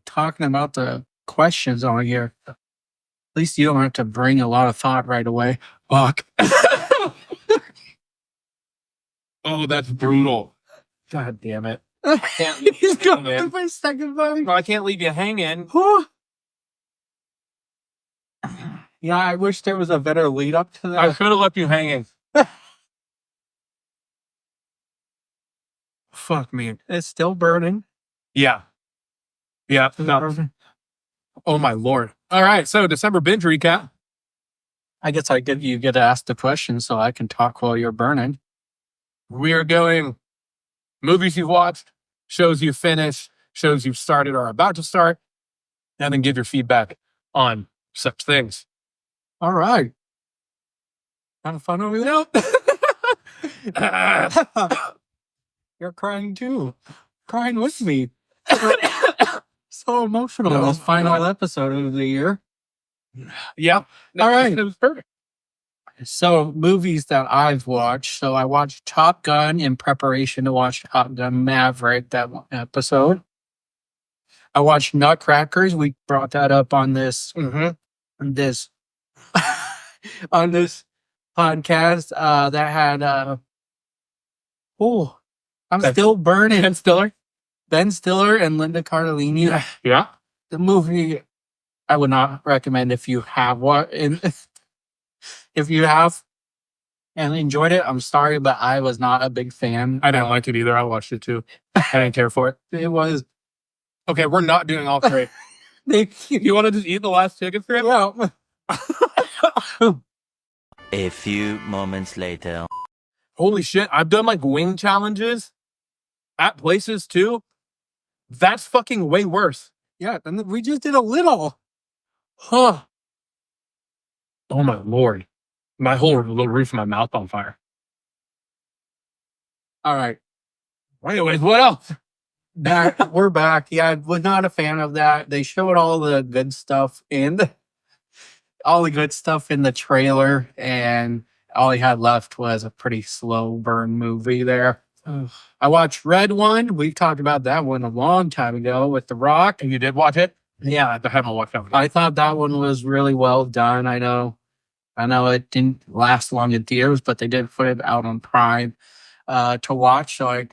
Talking about the questions on here. At least you don't have to bring a lot of thought right away. Fuck. Oh, that's brutal. God damn it. He's going for a second, buddy. Well, I can't leave you hanging. Yeah, I wish there was a better lead up to that. I should have left you hanging. Fuck me. It's still burning. Yeah. Yeah. No. Oh my lord. All right. So December binge recap. I guess you get asked the question so I can talk while you're burning. We are going movies you've watched, shows you've finished, shows you've started or are about to start, and then give your feedback on such things. All right. Kind of fun over there. You're crying too. Crying with me. So emotional. No, This final episode of the year. Yeah. All right. It was perfect. So movies that I've watched. So I watched Top Gun in preparation to watch Top Gun Maverick, that one episode. I watched Nutcrackers. We brought that up on this this on this podcast. That had I'm still burning. Ben Stiller. Ben Stiller and Linda Cardellini. Yeah. The movie I would not recommend if you have if you have and enjoyed it. I'm sorry, but I was not a big fan. I didn't like it either. I watched it too. I didn't care for it. It was Okay, we're not doing all three. You want to just eat the last chicken strip? yeah. A few moments later. Holy shit. I've done like wing challenges at places too. That's fucking way worse. Yeah, and we just did a little. Huh. Oh my lord. My whole roof of my mouth on fire. All right. Anyways, what else? We're back. Yeah, I was not a fan of that. They showed all the good stuff in the trailer, and all he had left was a pretty slow burn movie there. I watched Red One. We talked about that one a long time ago with The Rock. And you did watch it? Yeah, I haven't watched that one. I thought that one was really well done. I know it didn't last long in theaters, but they did put it out on Prime to watch. So I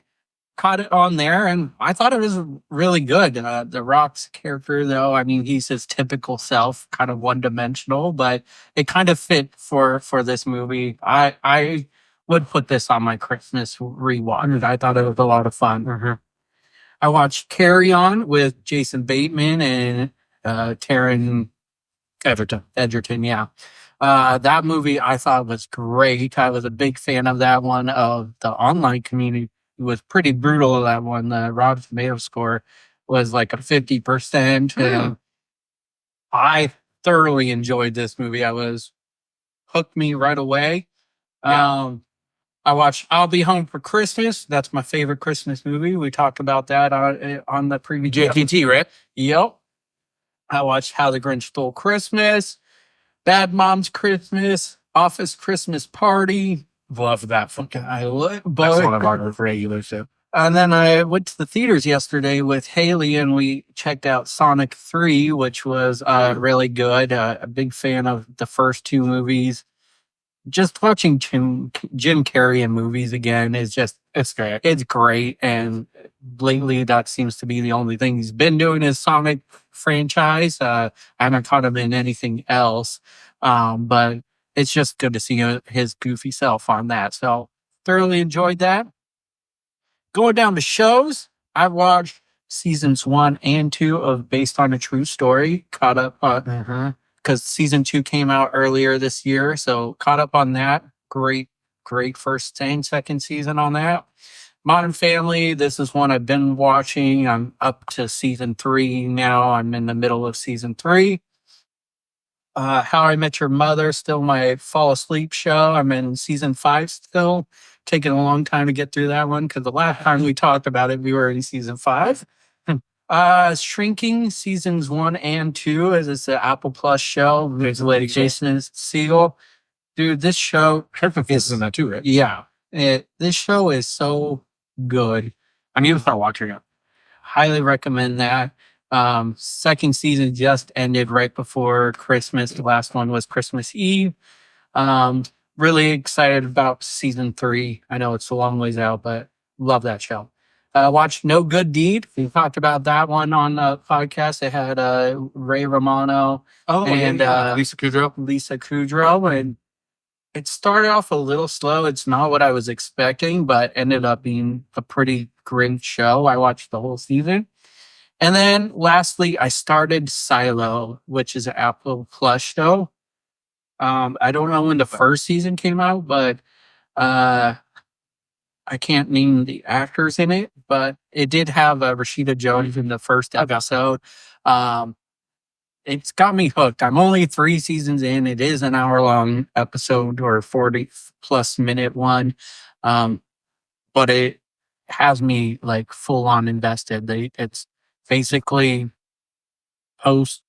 caught it on there, and I thought it was really good. The Rock's character, though, I mean, he's his typical self, kind of one-dimensional, but it kind of fit for this movie. I would put this on my Christmas rewatch. I thought it was a lot of fun. I watched Carry On with Jason Bateman and Taron Egerton, yeah. That movie I thought was great. I was a big fan of that one. Of the online community was pretty brutal. That one, the Rotten Tomato score was like a 50%. And I thoroughly enjoyed this movie. Hooked me right away. Yeah. I watched I'll Be Home for Christmas. That's my favorite Christmas movie. We talked about that on the previous JTT, right? Yep. I watched How the Grinch Stole Christmas, Bad Moms Christmas, Office Christmas Party. Love that fucking. I love That's one of our regulars too. And then I went to the theaters yesterday with Haley, and we checked out Sonic 3, which was really good. A big fan of the first two movies. Just watching Jim Carrey in movies again is just It's great. it's great. And lately, that seems to be the only thing he's been doing is Sonic franchise. I haven't caught him in anything else, but it's just good to see his goofy self on that. So thoroughly enjoyed that. Going down to shows, I watched seasons 1 and 2 of Based on a True Story. Caught up because season 2 came out earlier this year, so caught up on that. Great first and second season on that. Modern Family, this is one I've been watching. I'm up to season 3 now. I'm in the middle of season 3. How I Met Your Mother, still my fall asleep show. I'm in season 5 still. Taking a long time to get through that one because the last time we talked about it, we were in season 5. Shrinking seasons 1 and 2 as it's an Apple Plus show with Jason Segel. Dude, this show is in that too, right? yeah, this show is so good. I need to start watching it. Highly recommend that. Second season just ended right before Christmas. The last one was Christmas Eve. Really excited about season 3. I know it's a long ways out, but love that show. Watched No Good Deed. We talked about that one on the podcast. It had Ray Romano and Lisa Kudrow. And it started off a little slow. It's not what I was expecting, but ended up being a pretty great show. I watched the whole season. And then lastly, I started Silo, which is an Apple Plus show. I don't know when the first season came out, but I can't name the actors in it, but it did have Rashida Jones in the first episode. It's got me hooked. I'm only 3 seasons in. It is an hour-long episode or 40-plus minute one, but it has me like full-on invested. It's basically post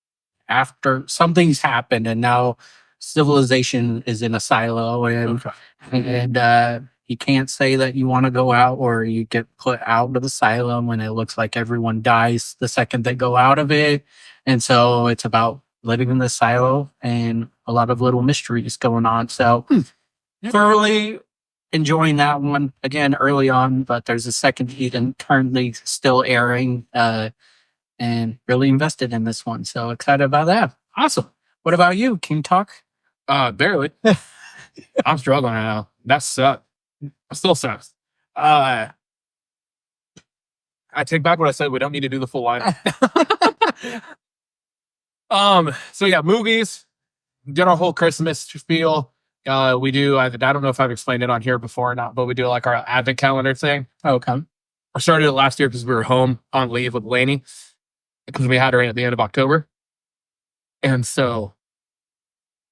after something's happened, and now civilization is in a silo, and you can't say that you want to go out, or you get put out of the silo when it looks like everyone dies the second they go out of it. And so it's about living in the silo and a lot of little mysteries going on. So thoroughly enjoying that one again early on, but there's a second season currently still airing, and really invested in this one. So excited about that. Awesome. What about you? Can you talk? Barely. I'm struggling right now. That sucks. It still sucks. I take back what I said. We don't need to do the full line. So yeah, movies. Did our whole Christmas spiel. We do. I don't know if I've explained it on here before or not, but we do like our advent calendar thing. Okay. I started it last year because we were home on leave with Lainey because we had her at the end of October, and so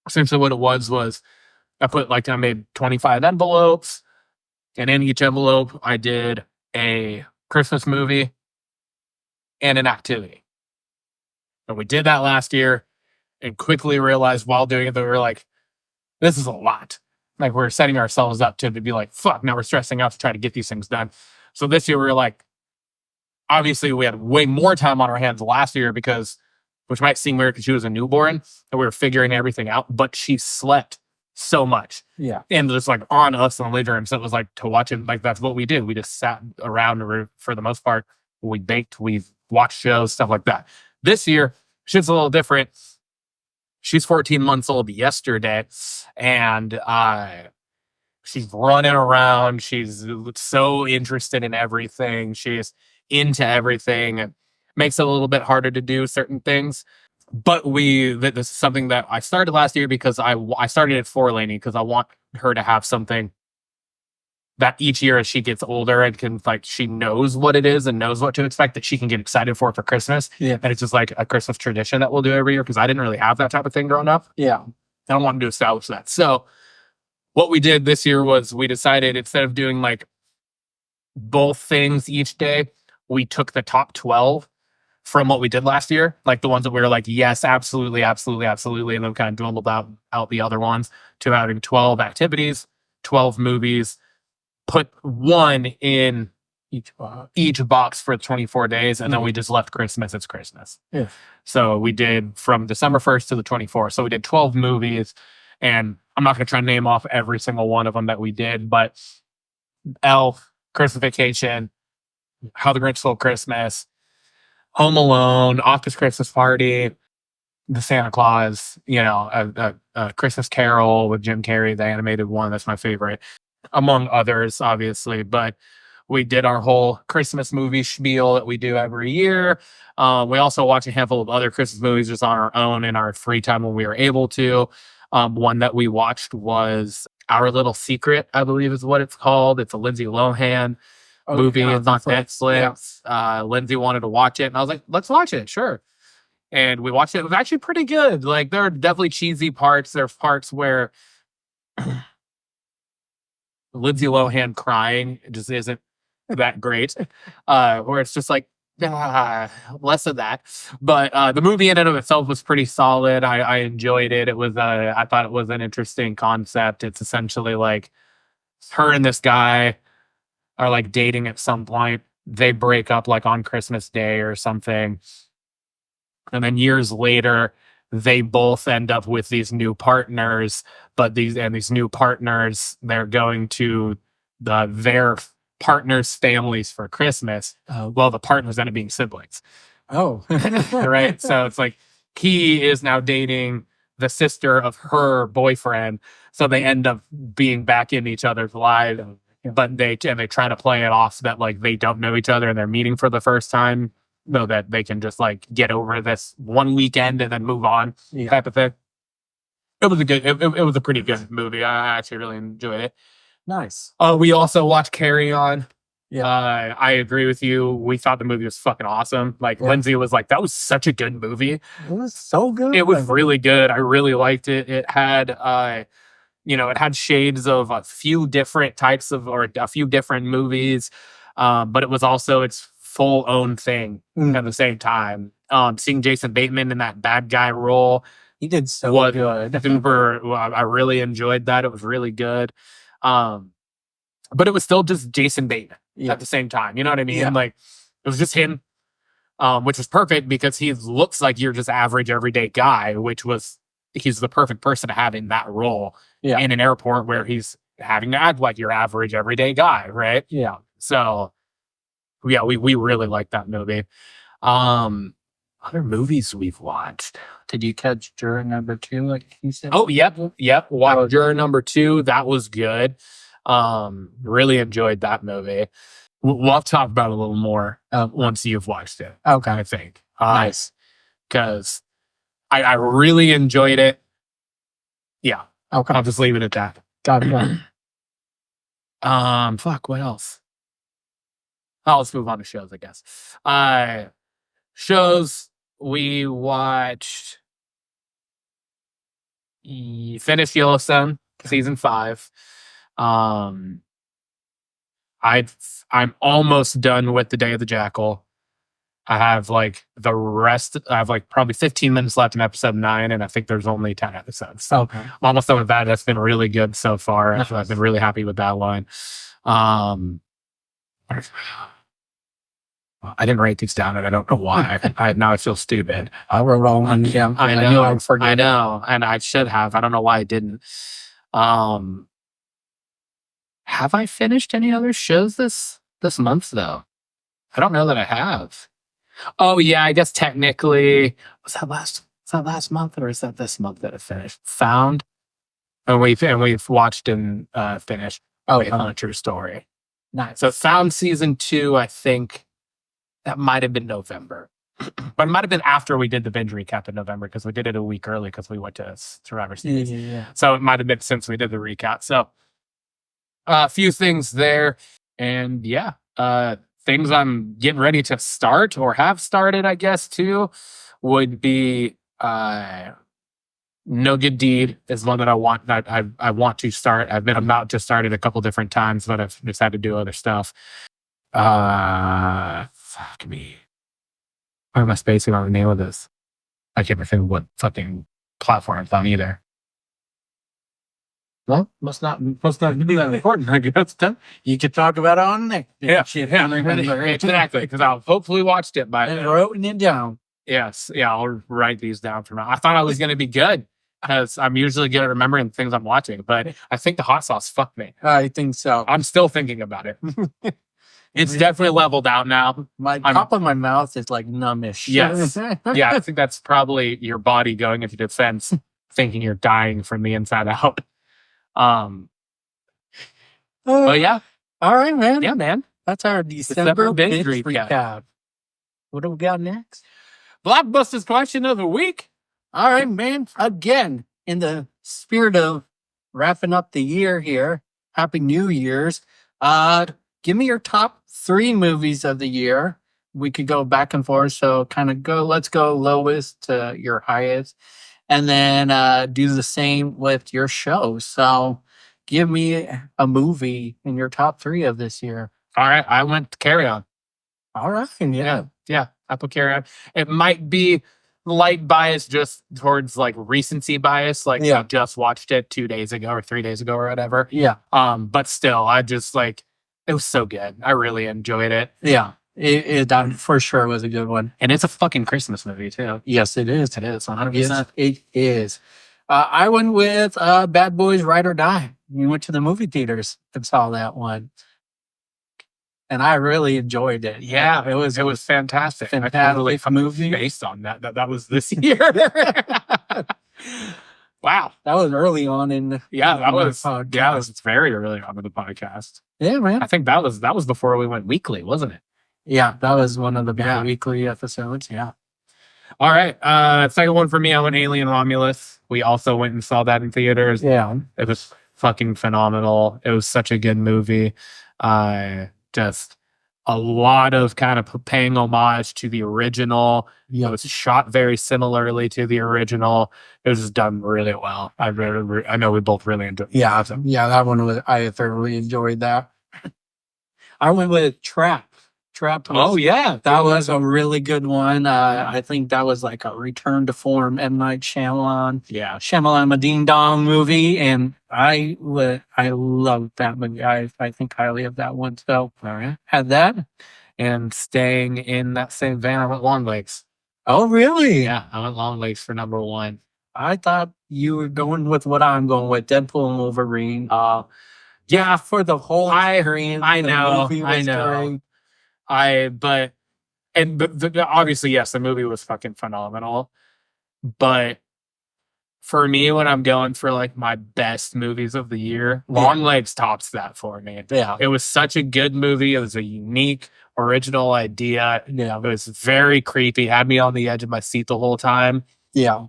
essentially what it was I made 25 envelopes, and in each envelope I did a Christmas movie and an activity. And we did that last year and quickly realized while doing it that we were like, this is a lot. Like we're setting ourselves up to be like, fuck, now we're stressing out to try to get these things done. So this year we were like, obviously we had way more time on our hands last year which might seem weird because she was a newborn and we were figuring everything out, but she slept so much. Yeah. And just like on us in the living room. So it was like to watch it, like that's what we did. We just sat around for the most part. We baked, we watched shows, stuff like that. This year, shit's a little different. She's 14 months old yesterday, and she's running around. She's so interested in everything. She's into everything. It makes it a little bit harder to do certain things. But this is something that I started last year because I started it for Lainey because I want her to have something that each year as she gets older and can she knows what it is and knows what to expect, that she can get excited for Christmas. Yeah. And it's just like a Christmas tradition that we'll do every year because I didn't really have that type of thing growing up. Yeah. I don't want to establish that. So what we did this year was we decided instead of doing like both things each day, we took the top 12 from what we did last year, like the ones that we were like, yes, absolutely, absolutely, absolutely. And then kind of dwindled out the other ones to having 12 activities, 12 movies, put one in each box for 24 days. And then we just left Christmas. It's Christmas. Yeah. So we did from December 1st to the 24th. So we did 12 movies, and I'm not going to try to name off every single one of them that we did, but Elf, Christmas Vacation, How the Grinch Stole Christmas, Home Alone, Office Christmas Party, The Santa Claus, a Christmas Carol with Jim Carrey, the animated one. That's my favorite, among others, obviously. But we did our whole Christmas movie spiel that we do every year. We also watch a handful of other Christmas movies just on our own in our free time when we were able to. One that we watched was Our Little Secret, I believe is what it's called. It's a Lindsay Lohan movie. It's on Netflix. Yeah. Lindsay wanted to watch it, and I was like, let's watch it, sure. And we watched it. It was actually pretty good. Like, there are definitely cheesy parts. There are parts where Lindsay Lohan crying just isn't that great. Where it's just like, less of that. But the movie in and of itself was pretty solid. I enjoyed it. It was I thought it was an interesting concept. It's essentially like her and this guy are like dating at some point. They break up like on Christmas Day or something. And then years later, they both end up with these new partners, but these new partners, they're going to their partners' families for Christmas. Well, the partners end up being siblings. Oh, right. So it's like he is now dating the sister of her boyfriend. So they end up being back in each other's lives, but they try to play it off that like they don't know each other and they're meeting for the first time, so that they can just like get over this one weekend and then move on type of thing. It was a good. It was a pretty good movie. I actually really enjoyed it. Nice. We also watched Carry On. Yeah. I agree with you. We thought the movie was fucking awesome. Like Lindsay was like, "That was such a good movie. It was so good. It was really good. I really liked it. It had, it had shades of a few different types of or a few different movies, but it was also its full own thing at the same time. Seeing Jason Bateman in that bad guy role, He did so was good. super. I really enjoyed that. It was really good. But it was still just Jason Bateman at the same time. You know what I mean? Yeah. Like it was just him, which is perfect because he looks like you're just average everyday guy, he's the perfect person to have in that role in an airport where he's having to act like your average everyday guy, right? Yeah. So yeah, we really like that movie. Other movies we've watched. Did you catch Juror number 2, like you said? Oh, yep. Watched Juror number 2. That was good. Really enjoyed that movie. We'll have to talk about it a little more once you've watched it. Okay. I think. Nice. Because I really enjoyed it. Yeah. Okay. I'll just leave it at that. Got it. Fuck, what else? Oh, let's move on to shows, I guess. Shows we watched. Finished Yellowstone season 5. I'm almost done with The Day of the Jackal. I have like probably 15 minutes left in episode 9, and I think there's only 10 episodes. So Okay. I'm almost done with that. That's been really good so far. I've been really happy with that one. I didn't write these down, and I don't know why. Now I feel stupid. I wrote all on. Yeah. I knew know. I'd forget. I know, and I should have. I don't know why I didn't. Have I finished any other shows this month though? I don't know that I have. Oh yeah, I guess technically was that last month or is that this month that it finished? Found, and we've watched and finished. Based on a true story. Nice. So Found season 2, I think that might have been November, but it might have been after we did the binge recap in November because we did it a week early because we went to Survivor Series. Yeah. So it might have been since we did the recap. So a few things there, and things I'm getting ready to start or have started, I guess, too, would be No Good Deed is one that I want to start. I've been about to start it a couple different times, but I've just had to do other stuff. Fuck me. Why am I spacing on the name of this? I can't remember what fucking platform it's on either. Well, must not be that important, I guess. You could talk about it on there. Exactly, because I'll hopefully watched it by And wrote it down. Yes, yeah, I'll write these down for now. I thought I was going to be good because I'm usually good at remembering things I'm watching, but I think the hot sauce fucked me. I think so. I'm still thinking about it. It's definitely leveled out now. Top of my mouth is like numbish. Yes. Yeah, I think that's probably your body going into defense, thinking you're dying from the inside out. But yeah. All right, man. Yeah, man. That's our December binge binge recap. What do we got next? Blockbusters question of the week. All right, man. Again, in the spirit of wrapping up the year here, Happy New Year's. Give me your top 3 movies of the year. We could go back and forth. So let's go lowest to your highest. And then do the same with your show. So give me a movie in your top 3 of this year. All right. I went Carry On. All right. Yeah. I put Carry On. It might be light bias just towards like recency bias. Like I just watched it 2 days ago or 3 days ago or whatever. Yeah. But still, I just like, it was so good. I really enjoyed it. Yeah. That for sure was a good one. And it's a fucking Christmas movie too. Yes, it is. It is 100%. Yes, it is. I went with Bad Boys Ride or Die. We went to the movie theaters and saw that one. And I really enjoyed it. Yeah, it was fantastic. Fantastic I totally movie. based on that was this year. Wow. That was early on in the it's very early on in the podcast. Yeah, man. I think that was before we went weekly, wasn't it? Yeah, that was one of the weekly episodes. Yeah. All right. Second one for me, I went Alien Romulus. We also went and saw that in theaters. Yeah. It was fucking phenomenal. It was such a good movie. Just a lot of kind of paying homage to the original. Yeah. It was shot very similarly to the original. It was just done really well. I know we both really enjoyed it. Yeah. Yeah. That one was, I thoroughly enjoyed that. I went with Trap. Trap. Oh, yeah. That was a really good one. I think that was like a return to form M. Night Shyamalan. Yeah. Shyamalan, a Ding Dong movie, and I loved that movie. I think highly of that one. So All right. had that. And staying in that same vein, I went Long Legs. Oh, really? Yeah, I went Long Legs for number one. I thought you were going with what I'm going with, Deadpool and Wolverine. Yeah, for the whole experience. I the know, movie I was know. great. But obviously, yes, the movie was fucking phenomenal. But for me, when I'm going for like my best movies of the year, Long Legs tops that for me. Yeah. It was such a good movie. It was a unique, original idea. Yeah. It was very creepy. Had me on the edge of my seat the whole time. Yeah.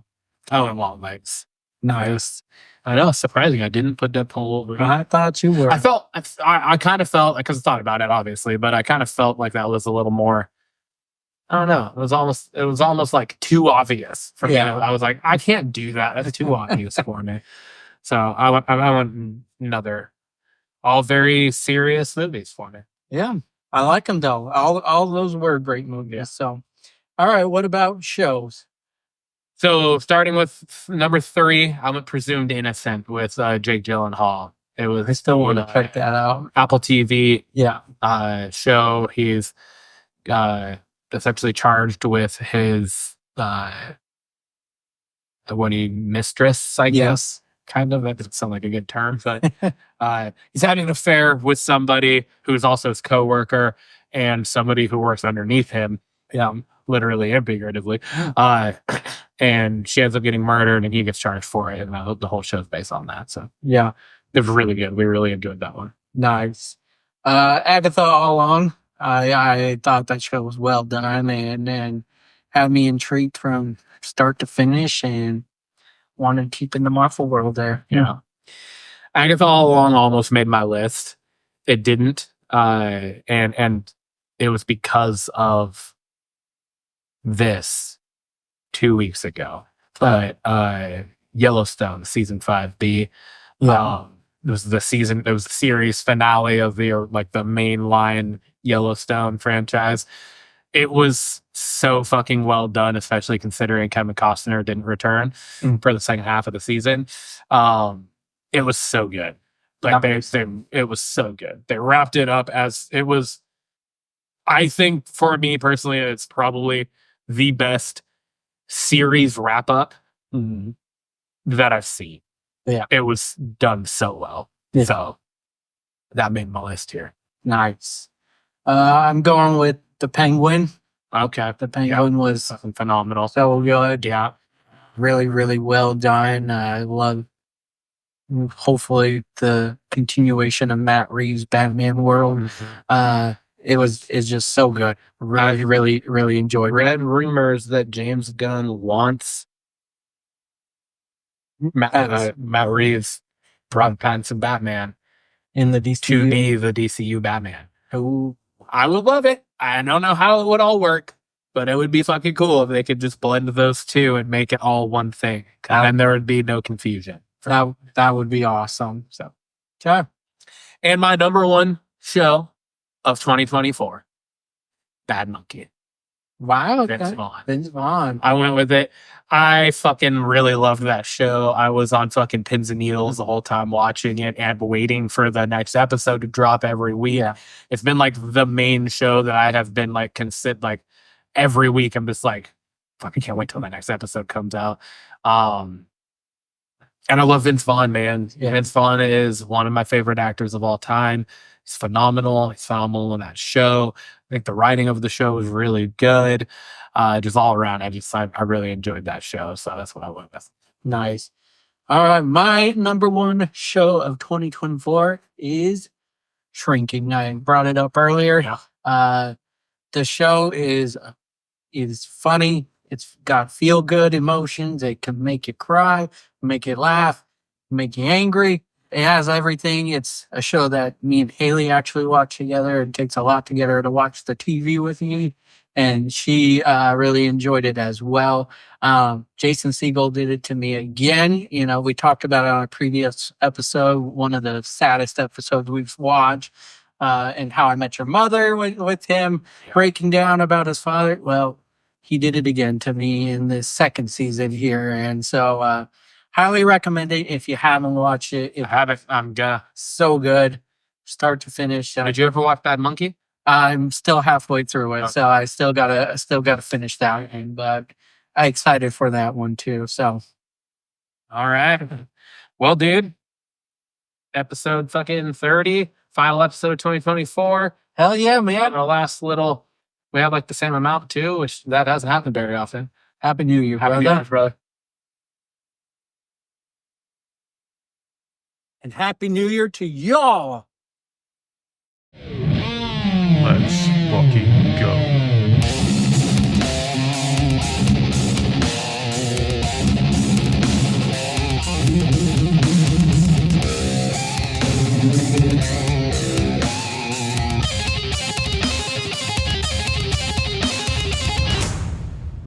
I went Long Legs. Nice. I know, it's surprising. I didn't put Deadpool Wolverine. I thought you were. I kind of felt, because I thought about it, obviously, but I kind of felt like that was a little more, I don't know. It was almost like too obvious for me. Yeah. I was like, I can't do that. That's too obvious for me. So I went another, all very serious movies for me. Yeah. I like them though. All those were great movies. Yeah. So, all right. What about shows? So starting with number 3, I went Presumed Innocent with Jake Gyllenhaal. It was I still want to check that out. Apple TV Yeah. show. He's essentially charged with his mistress, I guess. Kind of. That doesn't sound like a good term, but he's having an affair with somebody who's also his coworker and somebody who works underneath him. Literally and figuratively. And she ends up getting murdered and he gets charged for it. And the whole show's based on that. So Yeah. it was really good. We really enjoyed that one. Nice. Agatha All Along. I thought that show was well done and had me intrigued from start to finish and wanted to keep in the Marvel world there. Yeah. Agatha All Along almost made my list. It didn't. And it was because of this 2 weeks ago. But Yellowstone season 5B. It was the series finale of the mainline Yellowstone franchise. It was so fucking well done, especially considering Kevin Costner didn't return for the second half of the season. It was so good. It was so good. They wrapped it up as it was. I think for me personally, it's probably the best series wrap up that I've seen. Yeah. It was done so well. Yeah. So that made my list here. Nice. I'm going with The Penguin. Okay. The Penguin was Fucking phenomenal. so good. Yeah. Really, really well done. I love, hopefully, the continuation of Matt Reeves' Batman world. It's just so good. Really, really, really enjoyed it. Read rumors that James Gunn wants Matt Reeves, Robert Pattinson Batman In the DC. to be the DCU Batman. Who I would love it. I don't know how it would all work, but it would be fucking cool if they could just blend those two and make it all one thing. And then there would be no confusion. that would be awesome. So, Okay. and my number one show of 2024, Bad Monkey. Wow. Vince Okay. Vaughn. Vince Vaughn. I went with it. I fucking really loved that show. I was on fucking pins and needles the whole time watching it and waiting for the next episode to drop every week. Yeah. It's been like the main show that I have been like every week. I'm just like, fucking can't wait till the next episode comes out. And I love Vince Vaughn, man. Yeah. Vince Vaughn is one of my favorite actors of all time. He's phenomenal. He's phenomenal in that show. I think the writing of the show was really good. Just all around, I really enjoyed that show. So that's what I went with. Nice. All right. My number one show of 2024 is Shrinking. I brought it up earlier. Yeah. The show is funny. It's got feel good emotions. It can make you cry, make you laugh, make you angry. It has everything. It's a show that me and Haley actually watch together. It takes a lot to get her to watch the TV with me, and she really enjoyed it as well. Jason Segel did it to me again. You know, we talked about it on a previous episode, one of the saddest episodes we've watched, and How I Met Your Mother with him breaking down about his father. Well, he did it again to me in the second season here, and so highly recommend it if you haven't watched it. I haven't. I'm gonna. So good, start to finish. Did you ever watch Bad Monkey? I'm still halfway through it, Okay. so I still gotta finish that one. But I'm excited for that one too. So All right. Well, dude, episode fucking 30, final episode of 2024. hell yeah, man! Our last little, we have like the same amount too, which that doesn't happen very often. Happy New Year, Happy New brother. Year, brother. And Happy New Year to y'all. Let's fucking go.